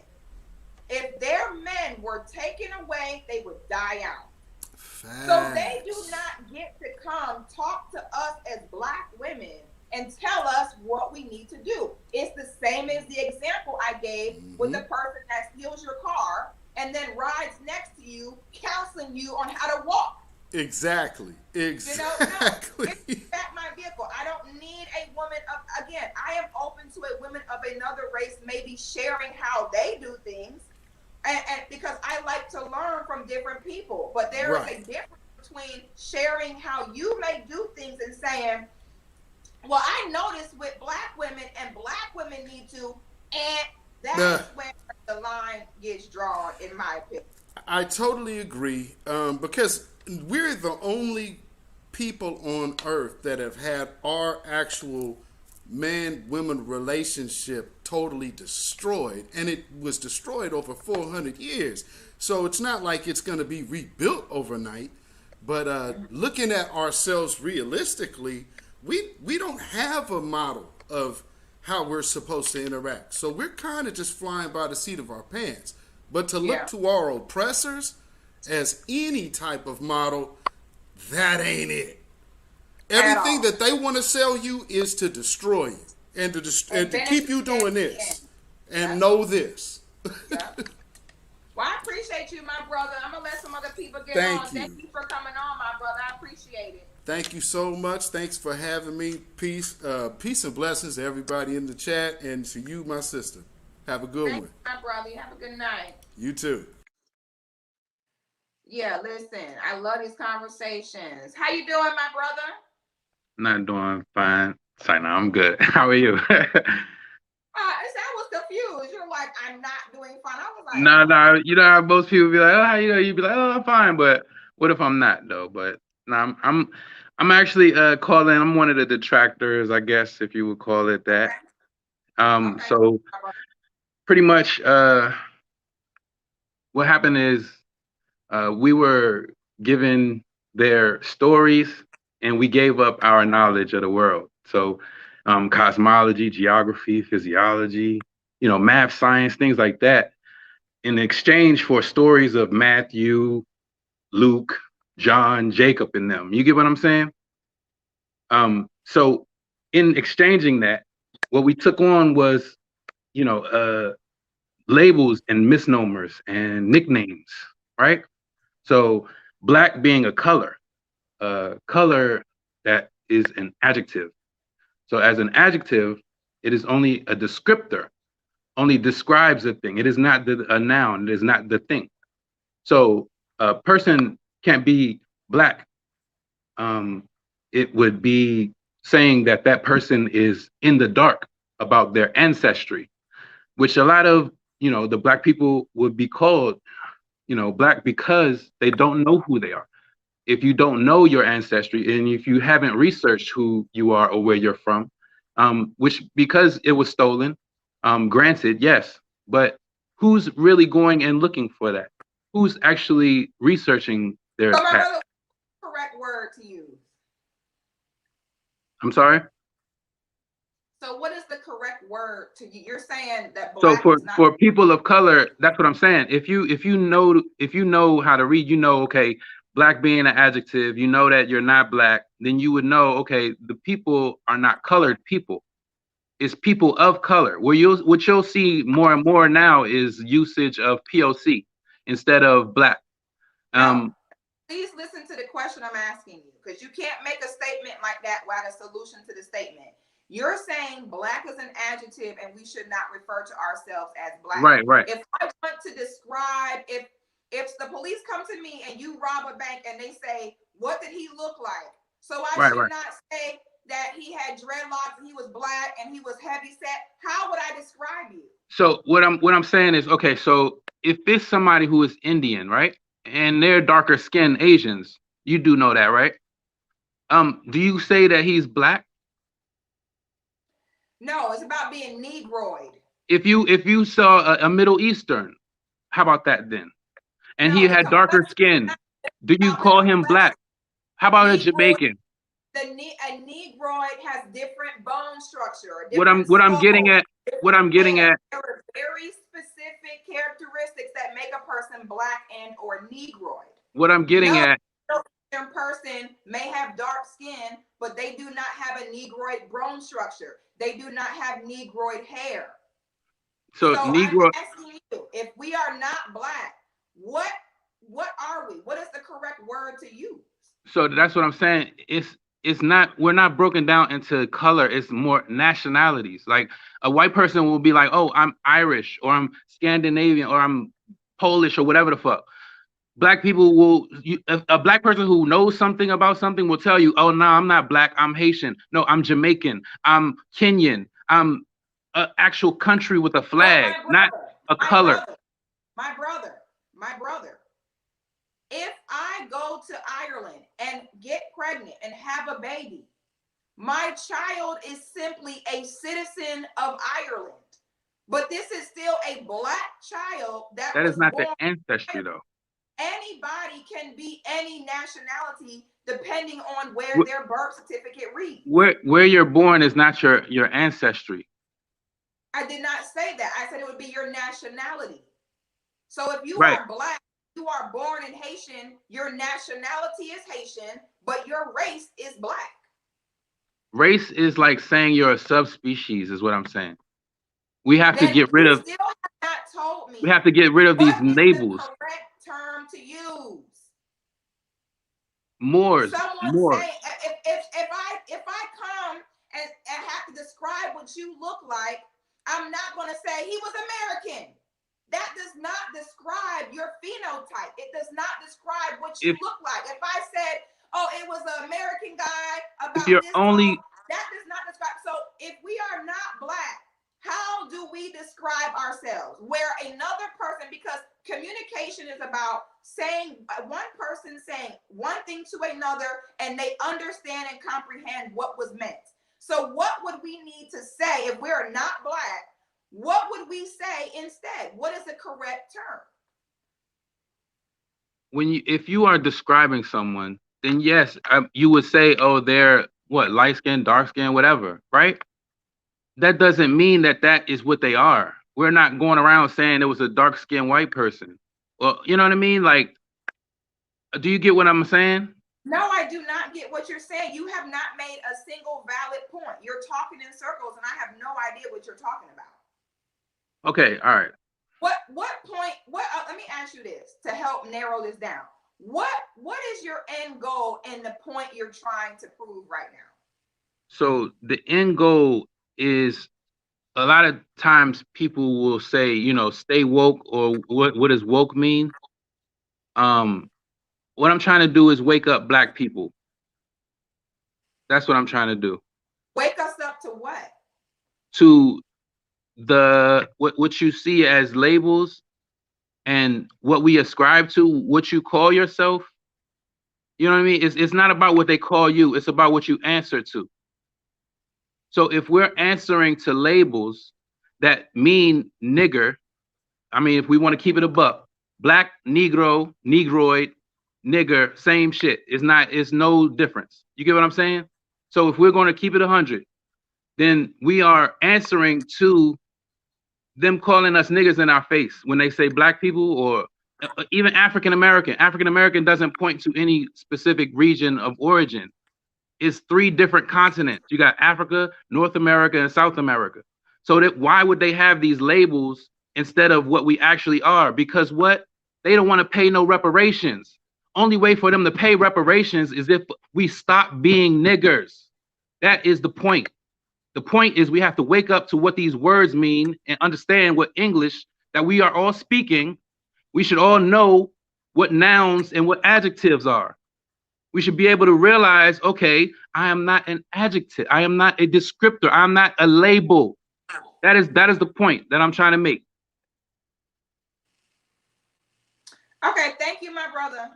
if their men were taken away, they would die out. Facts. So they do not get to come talk to us as black women and tell us what we need to do. It's the same as the example I gave with the person that steals your car and then rides next to you, counseling you on how to walk. Exactly. You know, no, give me back my vehicle. I don't don't need a woman of, again, I am open to a woman of another race maybe sharing how they do things. And because I like to learn from different people, but there is Right. a difference between sharing how you may do things and saying, well, I noticed with black women and black women need to, and that is where the line gets drawn, in my opinion. I totally agree, because we're the only people on earth that have had our actual man-woman relationship totally destroyed, and it was destroyed over 400 years. So it's not like it's going to be rebuilt overnight. But looking at ourselves realistically, we don't have a model of how we're supposed to interact. So we're kind of just flying by the seat of our pants. But to look to our oppressors as any type of model, that ain't it. Everything that they want to sell you is to destroy you and to keep you doing this and know this. Well, I appreciate you, my brother. I'm going to let some other people get on. Thank you for coming on, my brother. I appreciate it. Thank you so much. Thanks for having me. Peace and blessings to everybody in the chat and to you, my sister. Have a good one. My brother. Have a good night. You too. Yeah, listen, I love these conversations. How you doing, my brother? Not doing fine. Sorry, no, I'm good. How are you? I was confused. You're like, I'm not doing fine. I was like, no. You know how most people be like, oh, how you know? You'd be like, oh, I'm fine. But what if I'm not though? But no, I'm actually calling. I'm one of the detractors, I guess, if you would call it that. Okay. So pretty much, what happened is we were given their stories and we gave up our knowledge of the world. So cosmology, geography, physiology, math, science, things like that, in exchange for stories of Matthew, Luke, John, Jacob, and them. You get what I'm saying? So in exchanging that, what we took on was, labels and misnomers and nicknames, right? So black being a color that is an adjective. So as an adjective, it is only a descriptor, only describes a thing. It is not a noun. It is not the thing. So a person can't be black. It would be saying that that person is in the dark about their ancestry, which a lot of, the black people would be called, black because they don't know who they are. If you don't know your ancestry and if you haven't researched who you are or where you're from, which because it was stolen, granted, yes, but who's really going and looking for that? Who's actually researching their past? Correct word to use. I'm sorry? So what is the correct word to you? You're saying that black for people of color, that's what I'm saying. If you know how to read, okay, black being an adjective, that you're not black, then you would know, okay, the people are not colored people. It's people of color. What you'll see more and more now is usage of POC instead of black. Please listen to the question I'm asking you, because you can't make a statement like that without a solution to the statement. You're saying black is an adjective and we should not refer to ourselves as black. Right. If I want to describe, if the police come to me and you rob a bank and they say, what did he look like? So I should not say that he had dreadlocks and he was black and he was heavy set. How would I describe you? So what I'm saying is, okay, so if it's somebody who is Indian, right? And they're darker skinned Asians, you do know that, right? Do you say that he's black? No, it's about being Negroid. If you saw a Middle Eastern, how about that then? And he had darker skin. Do you call him black? How about a Jamaican? A Negroid has different bone structure. What I'm getting at. There are very specific characteristics that make a person black and or Negroid. What I'm getting at. A person may have dark skin, but they do not have a Negroid bone structure. They do not have Negroid hair. So Negro. I'm asking you, if we are not black, what are we? What is the correct word to use? So that's what I'm saying. we're not broken down into color. It's more nationalities. Like a white person will be like, oh, I'm Irish or I'm Scandinavian or I'm Polish or whatever the fuck. Black people will, a black person who knows something about something will tell you, oh, no, I'm not black, I'm Haitian. No, I'm Jamaican, I'm Kenyan, I'm an actual country with a flag, not a color. My brother. If I go to Ireland and get pregnant and have a baby, my child is simply a citizen of Ireland. But this is still a black child that is not born. the ancestry, though. Anybody can be any nationality depending on where their birth certificate reads. Where you're born is not your ancestry. I did not say that. I said it would be your nationality. So if you Right. are black, you are born in Haitian, your nationality is Haitian, but your race is black. Race is like saying you're a subspecies, is what I'm saying. We have to get rid of. Still have not told me. We have to get rid of these labels. The correct term to use. Moors. Someone saying if I come and have to describe what you look like, I'm not going to say he was American. That does not describe your phenotype. It does not describe what you look like. If I said, oh, it was an American guy about this that does not describe. So if we are not black, how do we describe ourselves? Where another person, because communication is about saying, one person saying one thing to another, and they understand and comprehend what was meant. So what would we need to say if we're not black? What would we say instead? What is the correct term? If you are describing someone, then yes, you would say, oh, they're what, light skin, dark skin, whatever, right? That doesn't mean that is what they are. We're not going around saying it was a dark skinned white person. Well, you know what I mean? Like, do you get what I'm saying? No, I do not get what you're saying. You have not made a single valid point. You're talking in circles, and I have no idea what you're talking about. Okay, all right. What point? Let me ask you this to help narrow this down. What is your end goal and the point you're trying to prove right now? So the end goal is, a lot of times people will say, stay woke, or what does woke mean? What I'm trying to do is wake up black people. That's what I'm trying to do. Wake us up to what? To what you see as labels and what we ascribe to, what you call yourself. You know what I mean? It's not about what they call you, it's about what you answer to. So if we're answering to labels that mean nigger, I mean, if we want to keep it a buck, black, negro, negroid, nigger, same shit. It's no difference. You get what I'm saying? So if we're going to keep it 100, then we are answering to them calling us niggers in our face when they say black people, or even African American. African American doesn't point to any specific region of origin. It's 3 different continents. You got Africa, North America, and South America. So why would they have these labels instead of what we actually are? Because they don't want to pay no reparations. Only way for them to pay reparations is if we stop being niggers. That is the point. The point is we have to wake up to what these words mean and understand what English that we are all speaking. We should all know what nouns and what adjectives are. We should be able to realize, okay, I am not an adjective. I am not a descriptor. I'm not a label. That is the point that I'm trying to make. Okay, thank you, my brother.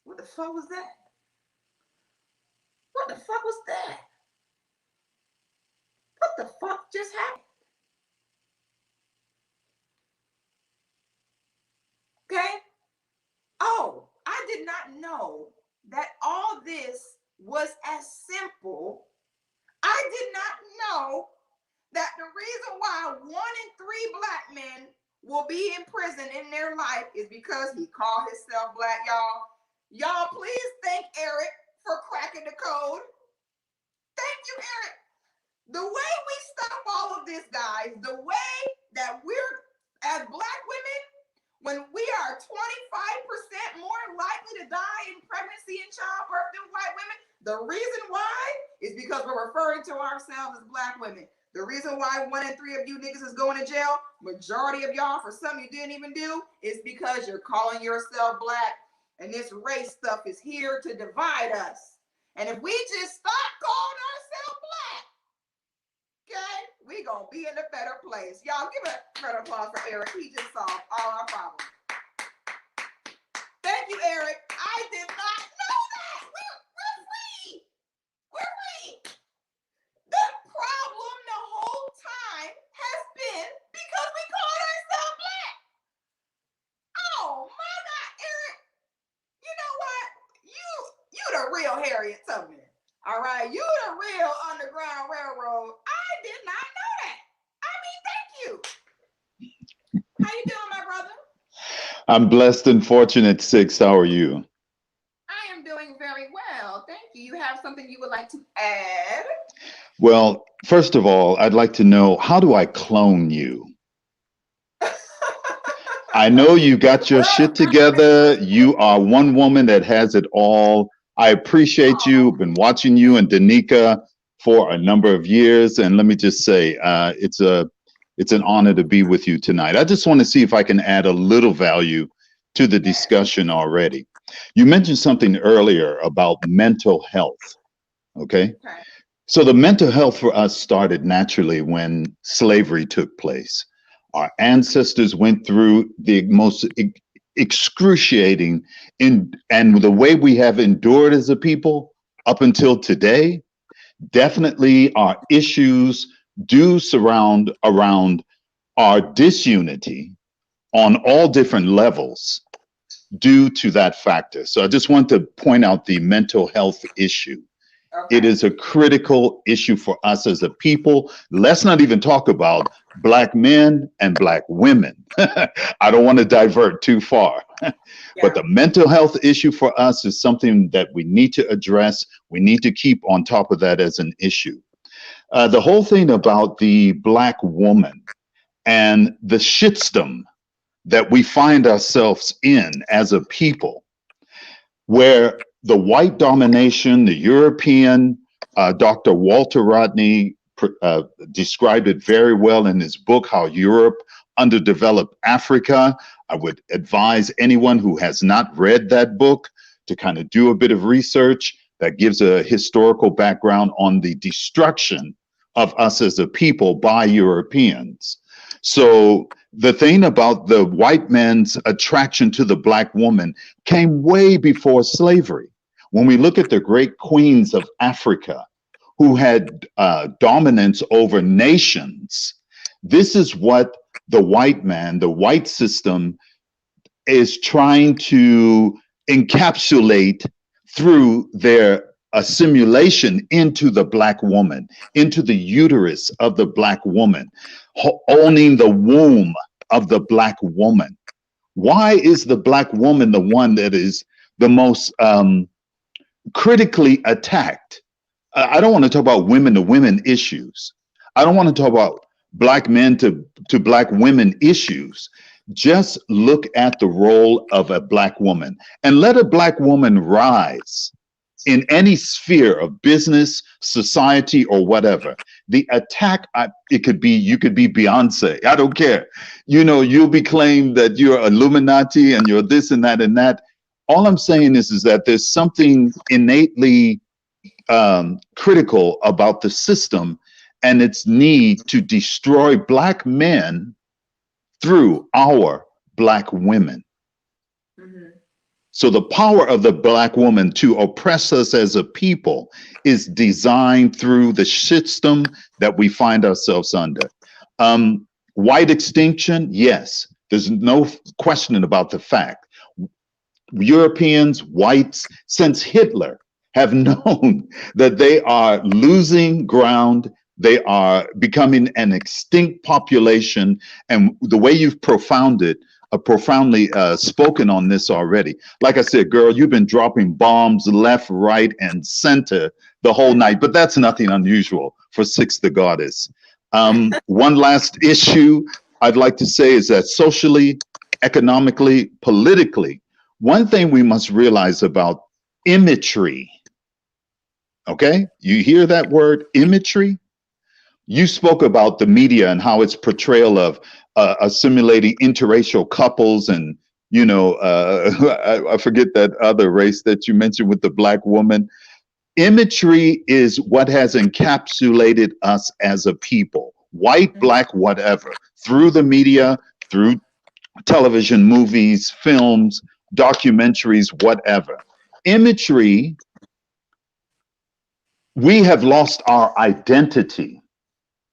What the fuck was that? What the fuck was that? What the fuck just happened? Okay. Oh, I did not know that all this was as simple. I did not know that the reason why 1 in 3 black men will be in prison in their life is because he called himself black, y'all. Y'all, please thank Eric for cracking the code. Thank you, Eric. The way we stop all of this, guys, the way that we're, as black women, when we are 25% more likely to die in pregnancy and childbirth than white women? The reason why is because we're referring to ourselves as black women. The reason why 1 in 3 of you niggas is going to jail, majority of y'all for something you didn't even do, is because you're calling yourself black. And this race stuff is here to divide us. And if we just stop calling ourselves black, okay, we gonna be in a better place. Y'all give a round of applause for Eric. He just solved all our problems. Thank you, Eric. I did not know that. We're free. We're free. The problem the whole time has been because we called ourselves black. Oh my God, Eric. You know what? You the real Harriet Tubman. All right, you the real Underground Railroad. I did not know that. I mean, thank you. How you doing, my brother? I'm blessed and fortunate, Six. How are you? I am doing very well. Thank you. You have something you would like to add? Well, first of all, I'd like to know, how do I clone you? I know you got your shit together. You are one woman that has it all. I appreciate you. Been watching you and Danica for a number of years. And let me just say, it's an honor to be with you tonight. I just want to see if I can add a little value to the discussion already. You mentioned something earlier about mental health. Okay. So the mental health for us started naturally when slavery took place. Our ancestors went through the most excruciating and the way we have endured as a people up until today. Definitely our issues do surround around our disunity on all different levels due to that factor. So I just want to point out the mental health issue. Okay. It is a critical issue for us as a people. Let's not even talk about black men and black women. I don't want to divert too far. But the mental health issue for us is something that we need to address. We need to keep on top of that as an issue. The whole thing about the black woman and the shitstorm that we find ourselves in as a people, where the white domination, the European, Dr. Walter Rodney described it very well in his book, How Europe Underdeveloped Africa. I would advise anyone who has not read that book to kind of do a bit of research that gives a historical background on the destruction of us as a people by Europeans. So the thing about the white man's attraction to the black woman came way before slavery. When we look at the great queens of Africa who had dominance over nations, this is what the white man, the white system, is trying to encapsulate through their assimilation into the black woman, into the uterus of the black woman, owning the womb of the black woman. Why is the black woman the one that is the most critically attacked? I don't want to talk about women to women issues. I don't want to talk about black men to black women issues. Just look at the role of a black woman and let a black woman rise in any sphere of business, society, or whatever. The attack, it could be, you could be Beyonce. I don't care. You know, you'll be claimed that you're Illuminati and you're this and that and that. All I'm saying is that there's something innately critical about the system and its need to destroy black men through our black women. Mm-hmm. So the power of the black woman to oppress us as a people is designed through the system that we find ourselves under. White extinction, yes, there's no question about the fact. Europeans, whites, since Hitler, have known that they are losing ground. They are becoming an extinct population. And the way you've profoundly spoken on this already. Like I said, girl, you've been dropping bombs left, right, and center the whole night, but that's nothing unusual for Six the Goddess. One last issue I'd like to say is that socially, economically, politically. One thing we must realize about imagery, okay? You hear that word, imagery? You spoke about the media and how its portrayal of assimilating interracial couples and, you know, I forget that other race that you mentioned with the black woman. Imagery is what has encapsulated us as a people, white, black, whatever, through the media, through television, movies, films, documentaries, whatever. Imagery, we have lost our identity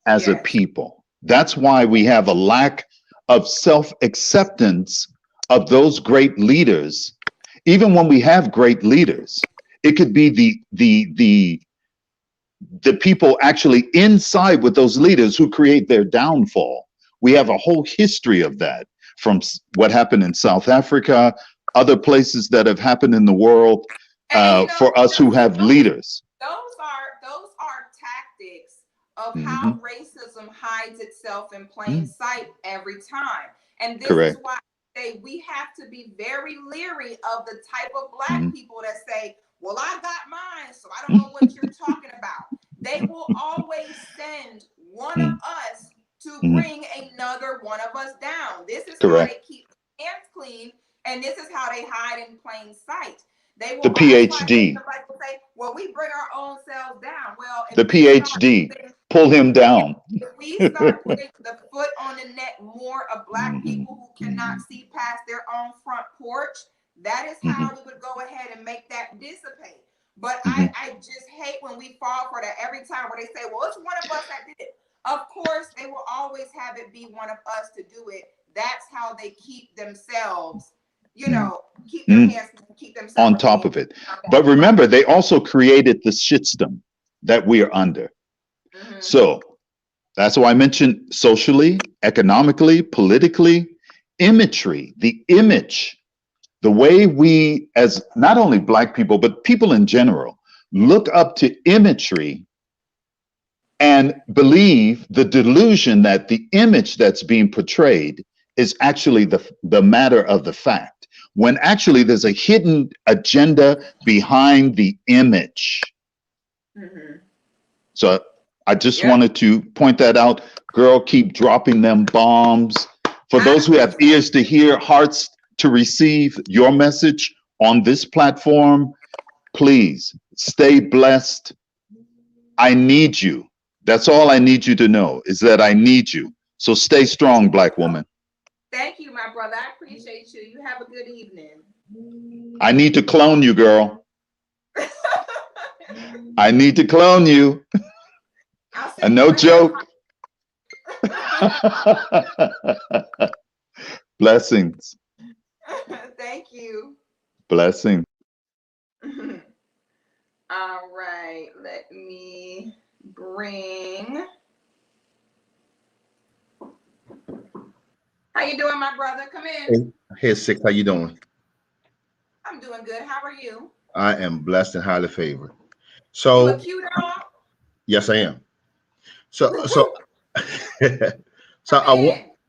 as a people. That's why we have a lack of self-acceptance of those great leaders. Even when we have great leaders, it could be the people actually inside with those leaders who create their downfall. We have a whole history of that, from what happened in South Africa, other places that have happened in the world, for us who have leaders. Those are tactics of how racism hides itself in plain sight every time. And this is why we have to be very leery of the type of black people that say, well, I got mine, so I don't know what you're talking about. They will always send one of us to bring another one of us down. This is how they keep their hands clean, and this is how they hide in plain sight. They will, the PhD. Say, well, we bring our own selves down. Well, the PhD, pull him down. If we start putting the foot on the neck more of black people who cannot see past their own front porch, that is how we would go ahead and make that dissipate. But I just hate when we fall for that every time where they say, well, it's one of us that did it. Of course, they will always have it be one of us to do it. That's how they keep themselves, you know, keep their hands, keep themselves on top of it. But remember, they also created the shitstorm that we are under. So that's why I mentioned socially, economically, politically, imagery, the image, the way we, as not only black people, but people in general, look up to imagery and believe the delusion that the image that's being portrayed is actually the matter of the fact, when actually there's a hidden agenda behind the image. So I just wanted to point that out. Girl, keep dropping them bombs. For those who have ears to hear, hearts to receive your message on this platform, please stay blessed. I need you. That's all I need you to know, is that I need you. So stay strong, black woman. Thank you, my brother. I appreciate you. You have a good evening. I need to clone you, girl. I need to clone you. No joke. Blessings. Thank you. Blessings. All right, let me bring. How you doing, my brother? Come in. Hey, Six, how you doing? I'm doing good. How are you? I am blessed and highly favored. You So, a cute dog? yes, I am. So I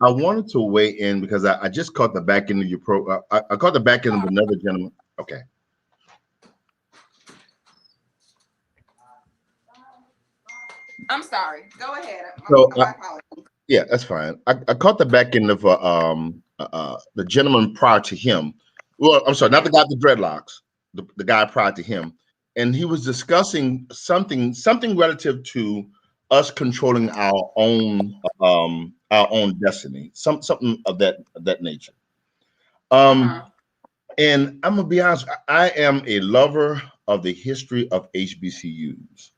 wanted to weigh in because I just caught the back end of your I caught the back end of another gentleman. Okay. I'm sorry. Go ahead. Yeah, that's fine. I caught the back end of the gentleman prior to him. Well, I'm sorry, not the guy with the dreadlocks, the guy prior to him, and he was discussing something relative to us controlling our own destiny, something of that nature. And I'm gonna be honest, I am a lover of the history of HBCUs.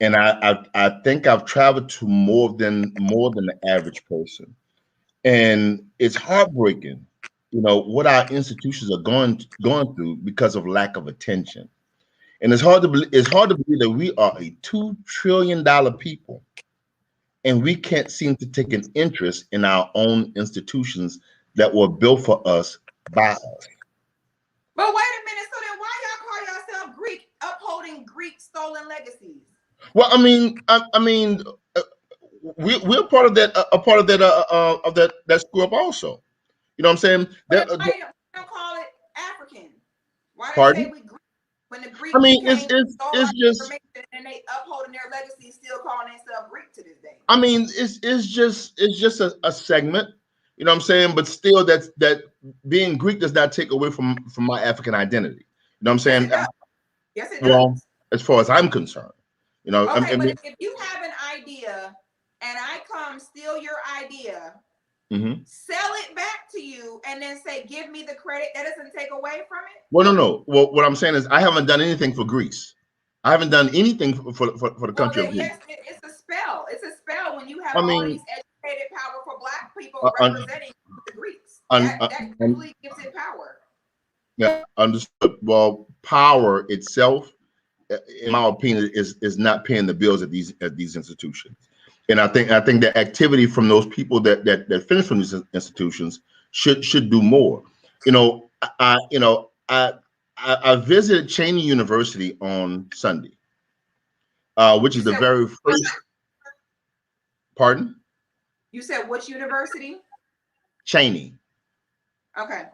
And I think I've traveled to more than the average person, and it's heartbreaking, what our institutions are going through because of lack of attention. And it's hard to believe that we are a $2 trillion people, and we can't seem to take an interest in our own institutions that were built for us by us. But wait a minute. So then, why y'all call yourself Greek, upholding Greek stolen legacies? Well, I mean, we're part of that, that school up also. You know what I'm saying? But why don't call it African? Why they say Pardon? we Greek when the I Greeks mean, came and stole our it's just. information and they upholding their legacy, still calling themselves Greek to this day? I mean, it's just a segment. You know what I'm saying? But still, that being Greek does not take away from my African identity. You know what I'm Yes, saying? it does. Yes, it Well, does. as far as I'm concerned, you know. Okay, I but mean, if you have an idea and I come steal your idea, mm-hmm. sell it back to you, and then say, give me the credit, that doesn't take away from it? Well, no. Well, what I'm saying is I haven't done anything for Greece. I haven't done anything for the Well, country then, of Greece. yes, it's a spell. It's a spell when you have I all mean, these educated, powerful Black people un, representing the Greeks. un, That usually gives it power. yeah, understood. Well, power itself, in my opinion, is not paying the bills at these institutions. And I think the activity from those people that finish from these institutions should do more. I visited Cheney University on Sunday, which You is the said, very first. Pardon? you said which university? Cheney. Okay.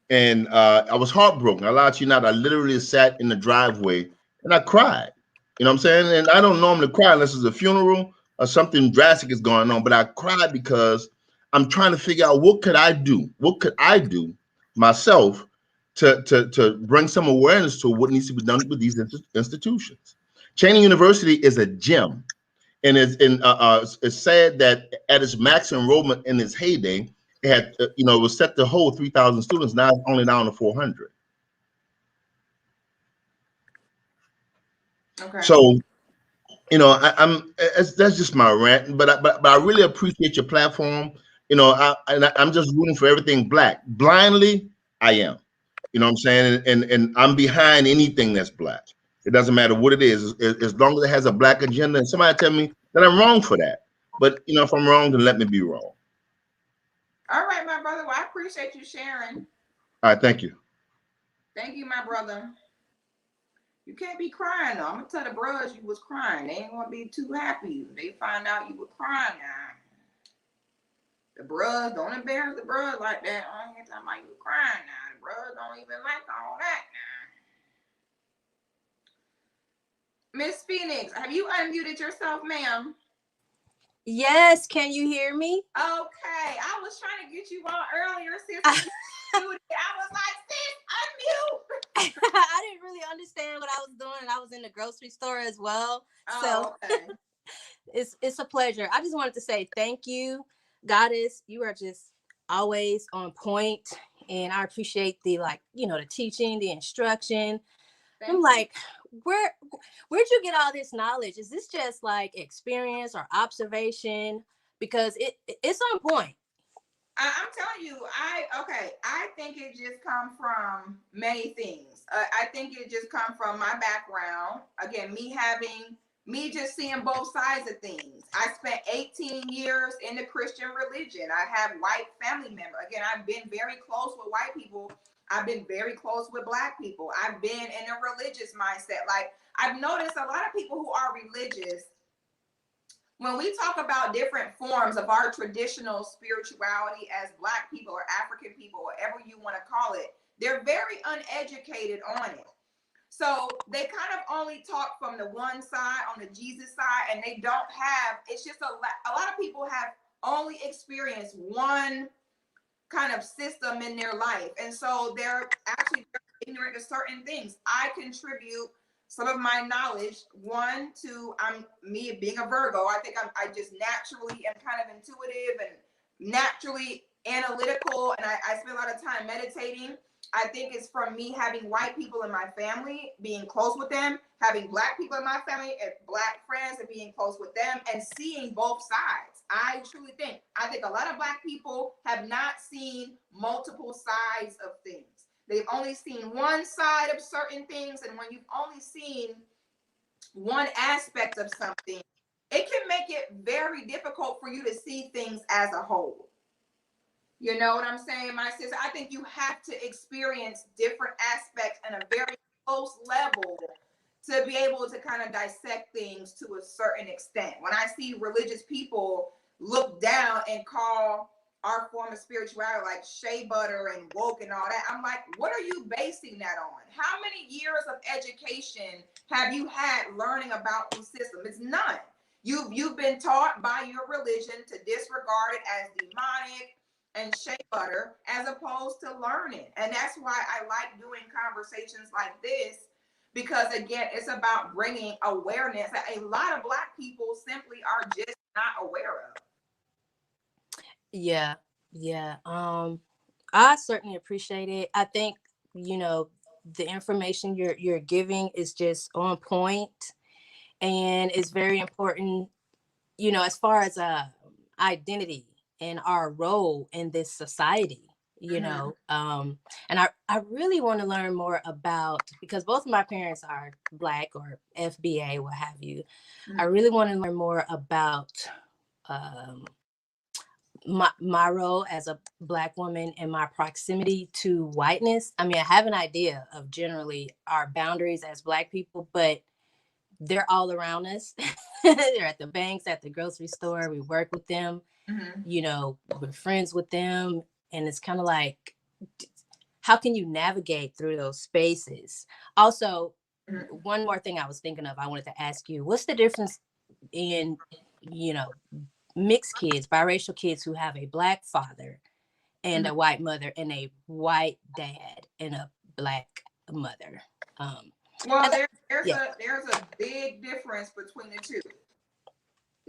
And I was heartbroken. I lied to you not. I literally sat in the driveway and I cried. You know what I'm saying? And I don't normally cry unless it's a funeral or something drastic is going on. But I cried because I'm trying to figure out what could I do? What could I do myself to bring some awareness to what needs to be done with these institutions? Cheney University is a gem. And it's sad that at its max enrollment in its heyday, it had, it was set to hold 3,000 students. Now it's only down to 400. Okay. So, that's just my rant. But I really appreciate your platform. I'm just rooting for everything Black. Blindly, I am. You know what I'm saying? And I'm behind anything that's Black. It doesn't matter what it is, as long as it has a Black agenda. And somebody tell me that I'm wrong for that. But if I'm wrong, then let me be wrong. All right, my brother. Well, I appreciate you sharing. All right, thank you. Thank you, my brother. You can't be crying though. I'm gonna tell the bros you was crying. They ain't gonna be too happy. They find out you were crying now. The bros, don't embarrass the bros like that. I ain't talking about you were crying now. The bros don't even like all that now. Miss Phoenix, have you unmuted yourself, ma'am? Yes, can you hear me? Okay, I was trying to get you on earlier, sis. I was like, sis, unmute. I didn't really understand what I was doing, and I was in the grocery store as well. Oh, so okay. it's a pleasure. I just wanted to say thank you, Goddess. You are just always on point, and I appreciate the the teaching, the instruction. I'm like, where'd you get all this knowledge? Is this just like experience or observation? Because it's on point. I'm telling you, I think it just come from many things. I think it just come from my background. Again, me just seeing both sides of things. I spent 18 years in the Christian religion. I have white family members. Again, I've been very close with white people. I've been very close with Black people. I've been in a religious mindset. Like, I've noticed a lot of people who are religious, when we talk about different forms of our traditional spirituality as Black people or African people, whatever you want to call it, they're very uneducated on it. So they kind of only talk from the one side, on the Jesus side, and they don't have, it's just a lot of people have only experienced one kind of system in their life. And so they're actually ignorant to certain things. I contribute some of my knowledge, one, to me being a Virgo. I think I just naturally am kind of intuitive and naturally analytical, and I spend a lot of time meditating. I think it's from me having white people in my family, being close with them, having Black people in my family and Black friends and being close with them, and seeing both sides. I think a lot of Black people have not seen multiple sides of things. They've only seen one side of certain things, and when you've only seen one aspect of something, it can make it very difficult for you to see things as a whole. You know what I'm saying, my sister? I think you have to experience different aspects in a very close level to be able to kind of dissect things to a certain extent. When I see religious people look down and call our form of spirituality, like shea butter and woke and all that. I'm like, what are you basing that on? How many years of education have you had learning about the system? It's none. You've been taught by your religion to disregard it as demonic and shea butter as opposed to learning. And that's why I like doing conversations like this, because again, it's about bringing awareness that a lot of Black people simply are just not aware of. Yeah, yeah. I certainly appreciate it. I think, the information you're giving is just on point, and it's very important, as far as identity and our role in this society. And I really want to learn more about, because both of my parents are Black or FBA, what have you. I really want to learn more about my role as a Black woman and my proximity to whiteness. I mean, I have an idea of generally our boundaries as Black people, but they're all around us. They're at the banks, at the grocery store. We work with them. We're friends with them. And it's kind of like, how can you navigate through those spaces? Also, one more thing I was thinking of, I wanted to ask you, what's the difference in, mixed kids, biracial kids who have a Black father and a white mother, and a white dad and a Black mother? Well, there's a big difference between the two.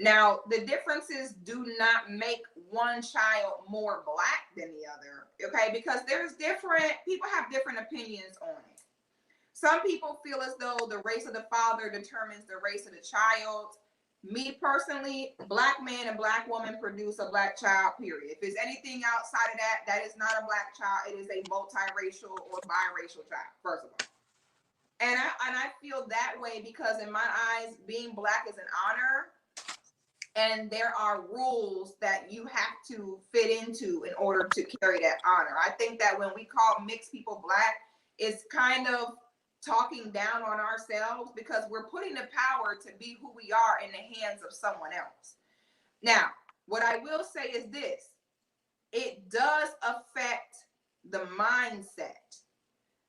Now, the differences do not make one child more Black than the other, okay? Because people have different opinions on it. Some people feel as though the race of the father determines the race of the child. Me personally, Black man and Black woman produce a Black child, period. If it's anything outside of that, that is not a Black child. It is a multiracial or biracial child, first of all. And I feel that way because in my eyes, being Black is an honor. And there are rules that you have to fit into in order to carry that honor. I think that when we call mixed people Black, it's kind of talking down on ourselves because we're putting the power to be who we are in the hands of someone else. Now, what I will say is this: it does affect the mindset.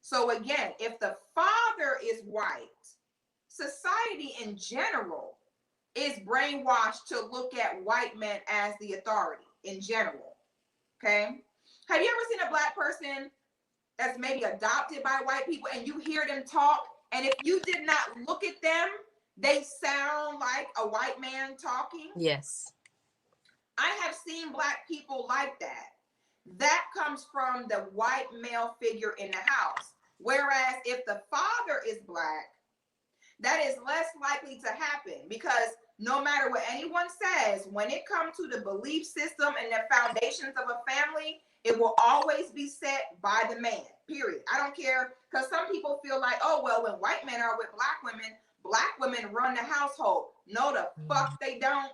So again, if the father is white, society in general is brainwashed to look at white men as the authority in general. Okay? Have you ever seen a Black person that's maybe adopted by white people and you hear them talk, and if you did not look at them, they sound like a white man talking? Yes. I have seen Black people like that. That comes from the white male figure in the house. Whereas if the father is Black, that is less likely to happen, because no matter what anyone says, when it comes to the belief system and the foundations of a family, it will always be set by the man, period. I don't care, because some people feel like, oh, well, when white men are with Black women run the household. No, the fuck they don't.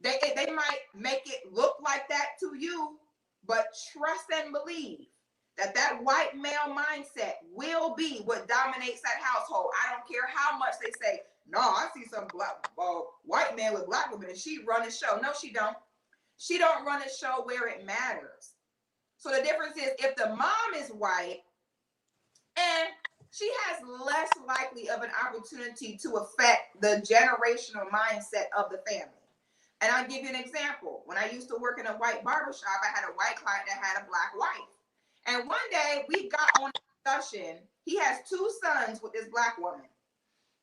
They might make it look like that to you, but trust and believe that white male mindset will be what dominates that household. I don't care how much they say, no, I see some white man with Black women and she run the show. No, she don't. She don't run the show where it matters. So the difference is, if the mom is white, and she has less likely of an opportunity to affect the generational mindset of the family. And I'll give you an example. When I used to work in a white barbershop, I had a white client that had a Black wife. And one day we got on a discussion. He has 2 sons with this Black woman.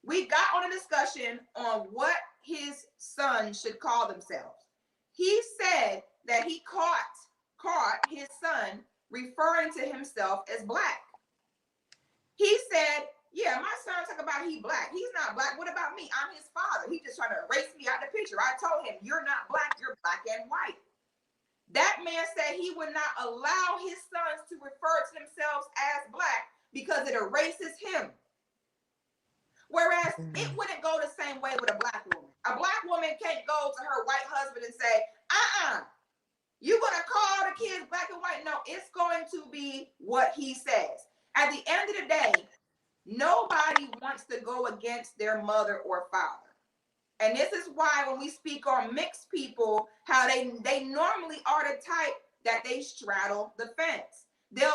We got on a discussion on what his sons should call themselves. He said that he caught his son referring to himself as Black. He said, yeah, my son talk about he Black. He's not Black. What about me? I'm his father. He's just trying to erase me out the picture. I told him, you're not Black. You're Black and white. That man said he would not allow his sons to refer to themselves as Black because it erases him. Whereas it wouldn't go the same way with a Black woman. A Black woman can't go to her white husband and say, you're going to call the kids Black and white. No, it's going to be what he says. At the end of the day, nobody wants to go against their mother or father. And this is why when we speak on mixed people, how they normally are the type that they straddle the fence. They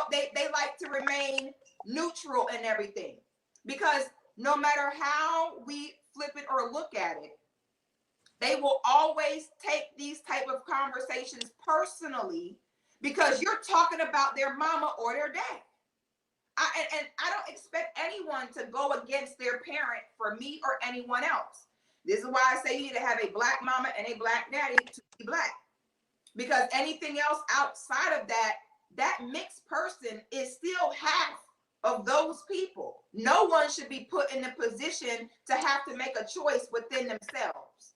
like to remain neutral in everything, because no matter how we flip it or look at it, they will always take these type of conversations personally, because you're talking about their mama or their dad. And I don't expect anyone to go against their parent for me or anyone else. This is why I say you need to have a black mama and a black daddy to be black. Because anything else outside of that, that mixed person is still half of those people. No one should be put in a position to have to make a choice within themselves.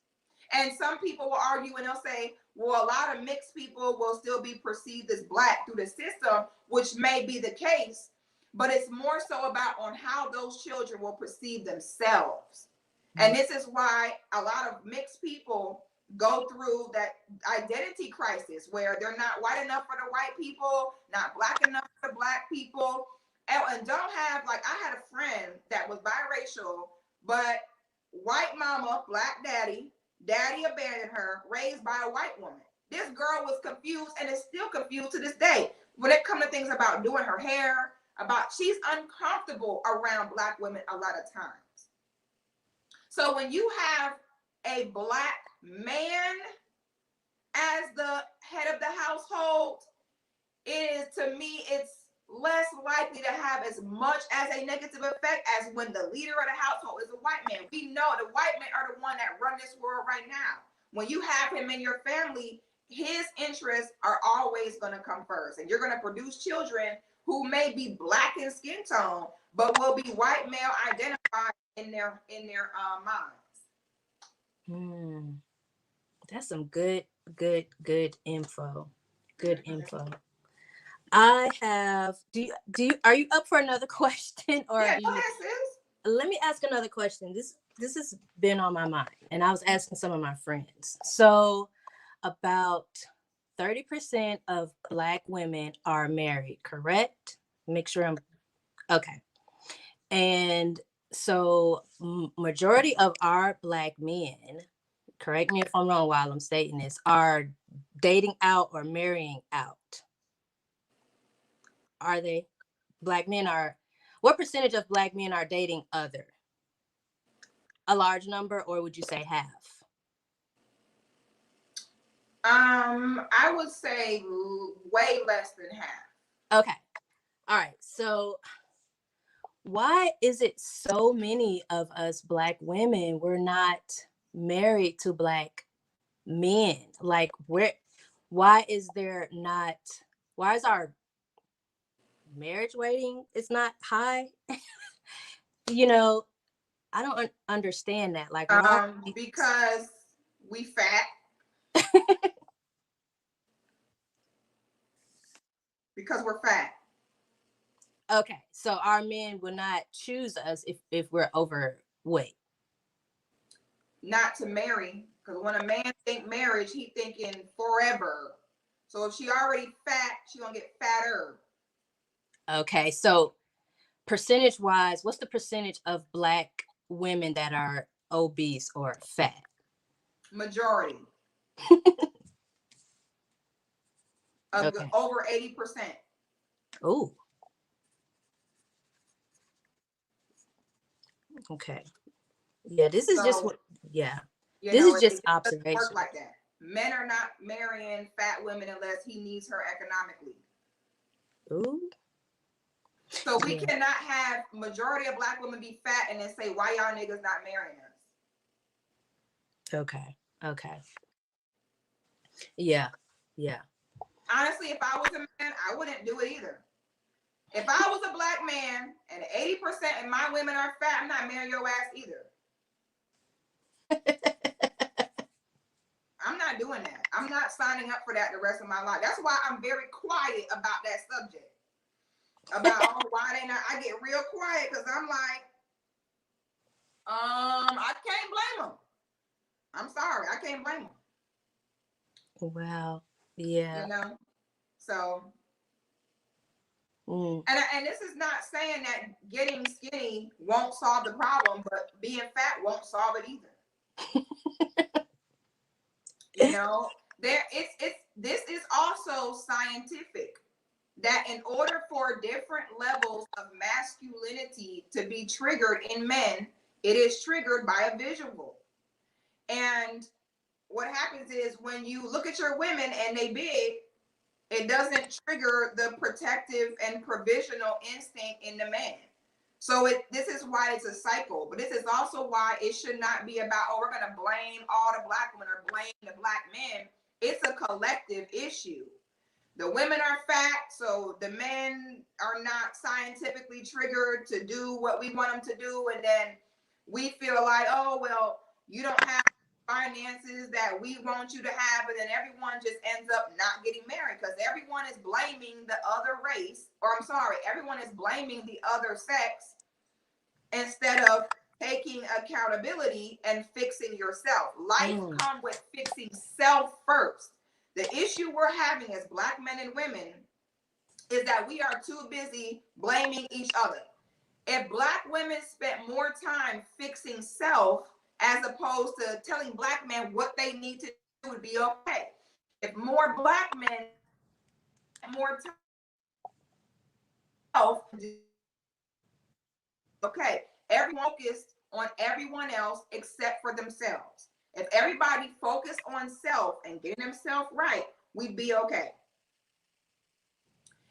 And some people will argue and they'll say, well, a lot of mixed people will still be perceived as black through the system, which may be the case, but it's more so about on how those children will perceive themselves. And this is why a lot of mixed people go through that identity crisis, where they're not white enough for the white people, not black enough for the black people, and don't have, like, I had a friend that was biracial, but white mama, black daddy abandoned her, raised by a white woman. This girl was confused and is still confused to this day when it comes to things about doing her hair, about she's uncomfortable around black women a lot of times. So when you have a black man as the head of the household, it is, to me, it's less likely to have as much as a negative effect as when the leader of the household is a white man. We know the white men are the one that run this world right now. When you have him in your family, his interests are always going to come first, and you're going to produce children who may be black in skin tone, but will be white male identified in their minds. That's some good info. Good info. I have. Are you up for another question, or yeah, go ahead, sis. Let me ask another question. This has been on my mind, and I was asking some of my friends. So, about 30% of Black women are married, correct? Make sure I'm okay. And so, majority of our Black men, correct me if I'm wrong while I'm stating this, are dating out or marrying out. Are they? Black men are, what percentage of Black men are dating other? A large number, or would you say half? I would say way less than half. Okay. All right. So why is it so many of us Black women, we're not married to Black men? Like, why is our marriage rating is not high? I don't understand that. Like, why? Because we fat. Because we're fat. Okay, so our men will not choose us if we're overweight. Not to marry, because when a man think marriage, he thinking forever. So if she already fat, she gonna get fatter. Okay, so percentage-wise, what's the percentage of Black women that are obese or fat? Majority. Okay. Over 80%. Oh. Okay. Yeah, this is just what. Yeah. This is just observation. Work like that. Men are not marrying fat women unless he needs her economically. Ooh. So we cannot have majority of Black women be fat and then say, why y'all niggas not marrying us? Okay. Yeah. Honestly, if I was a man, I wouldn't do it either. If I was a Black man and 80% of my women are fat, I'm not marrying your ass either. I'm not doing that. I'm not signing up for that the rest of my life. That's why I'm very quiet about that subject. About why they not. I get real quiet because I'm like, I can't blame them. I'm sorry, I can't blame them. Wow. Yeah. So. And this is not saying that getting skinny won't solve the problem, but being fat won't solve it either. You know, this is also scientific, that in order for different levels of masculinity to be triggered in men, it is triggered by a visual. And what happens is when you look at your women and they big, it doesn't trigger the protective and provisional instinct in the man. So this is why it's a cycle, but this is also why it should not be about, oh, we're going to blame all the black women or blame the black men. It's a collective issue. The women are fat, so the men are not scientifically triggered to do what we want them to do. And then we feel like, oh, well, you don't have finances that we want you to have. And then everyone just ends up not getting married because everyone is blaming the other race, or I'm sorry, everyone is blaming the other sex instead of taking accountability and fixing yourself. Life comes with fixing self first. The issue we're having as black men and women is that we are too busy blaming each other. If black women spent more time fixing self as opposed to telling black men what they need to do, it would be okay. If more black men more time, okay, everyone focused on everyone else except for themselves. If everybody focused on self and getting themselves right, we'd be okay.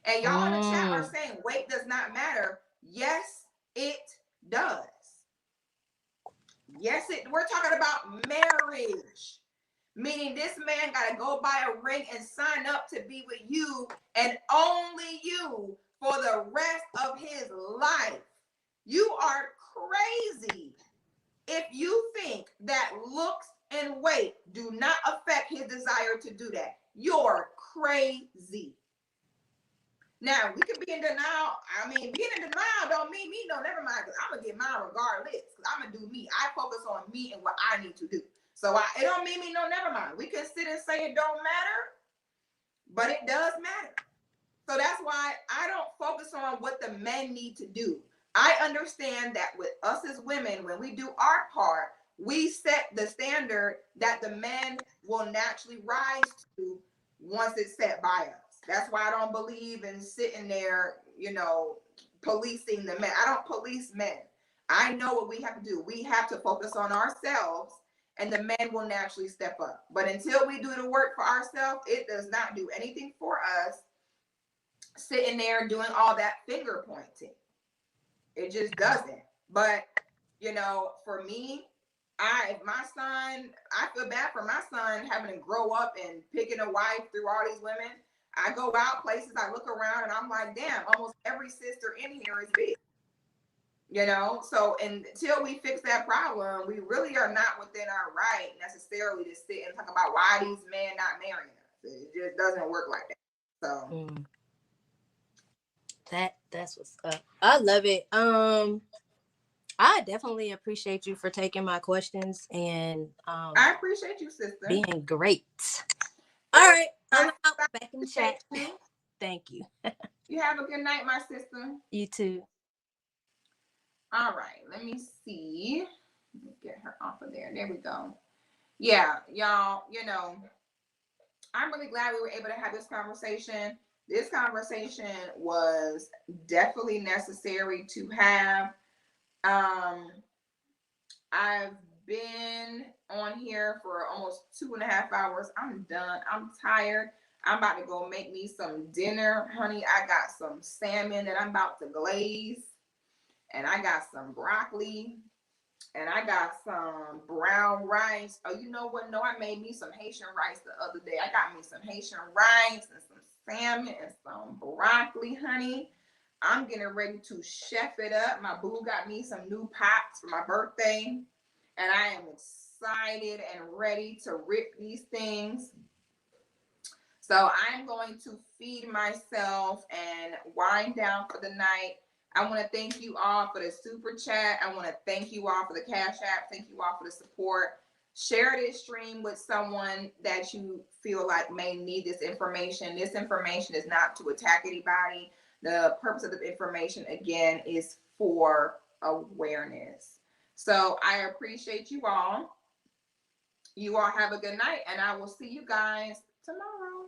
And y'all in the chat are saying weight does not matter. Yes, it does. Yes, we're talking about marriage. Meaning this man got to go buy a ring and sign up to be with you and only you for the rest of his life. You are crazy if you think that looks and weight do not affect his desire to do that. You're crazy. Now, we could be in denial. I mean, being in denial don't mean me, no, never mind, because I'm going to get mine regardless, because I'm going to do me. I focus on me and what I need to do. So it don't mean me, no, never mind. We can sit and say it don't matter, but it does matter. So that's why I don't focus on what the men need to do. I understand that with us as women, when we do our part, we set the standard that the men will naturally rise to once it's set by us. That's why I don't believe in sitting there, policing the men. I don't police men. I know what we have to do. We have to focus on ourselves, and the men will naturally step up. But until we do the work for ourselves, it does not do anything for us sitting there doing all that finger pointing. It just doesn't. But, for me, I feel bad for my son having to grow up and picking a wife through all these women. I go out places, I look around, and I'm like, damn, almost every sister in here is big. So until we fix that problem, we really are not within our right necessarily to sit and talk about why these men not marrying us. It just doesn't work like that. So that's what's up. I love it. I definitely appreciate you for taking my questions, and I appreciate you, sister. Being great. All right, I'm out back in the chat. Thank you. You have a good night, my sister. You too. All right, let me see. Let me get her off of there. There we go. Yeah, y'all, I'm really glad we were able to have this conversation. This conversation was definitely necessary to have. I've been on here for almost 2.5 hours. I'm done. I'm tired. I'm about to go make me some dinner, honey. I got some salmon that I'm about to glaze, and I got some broccoli, and I got some brown rice. Oh, you know what? No, I made me some Haitian rice the other day. I got me some Haitian rice and some salmon and some broccoli, honey. I'm getting ready to chef it up. My boo got me some new pots for my birthday, and I am excited and ready to rip these things. So I'm going to feed myself and wind down for the night. I want to thank you all for the super chat. I want to thank you all for the Cash App. Thank you all for the support. Share this stream with someone that you feel like may need this information. This information is not to attack anybody. The purpose of the information, again, is for awareness. So I appreciate you all. You all have a good night, and I will see you guys tomorrow.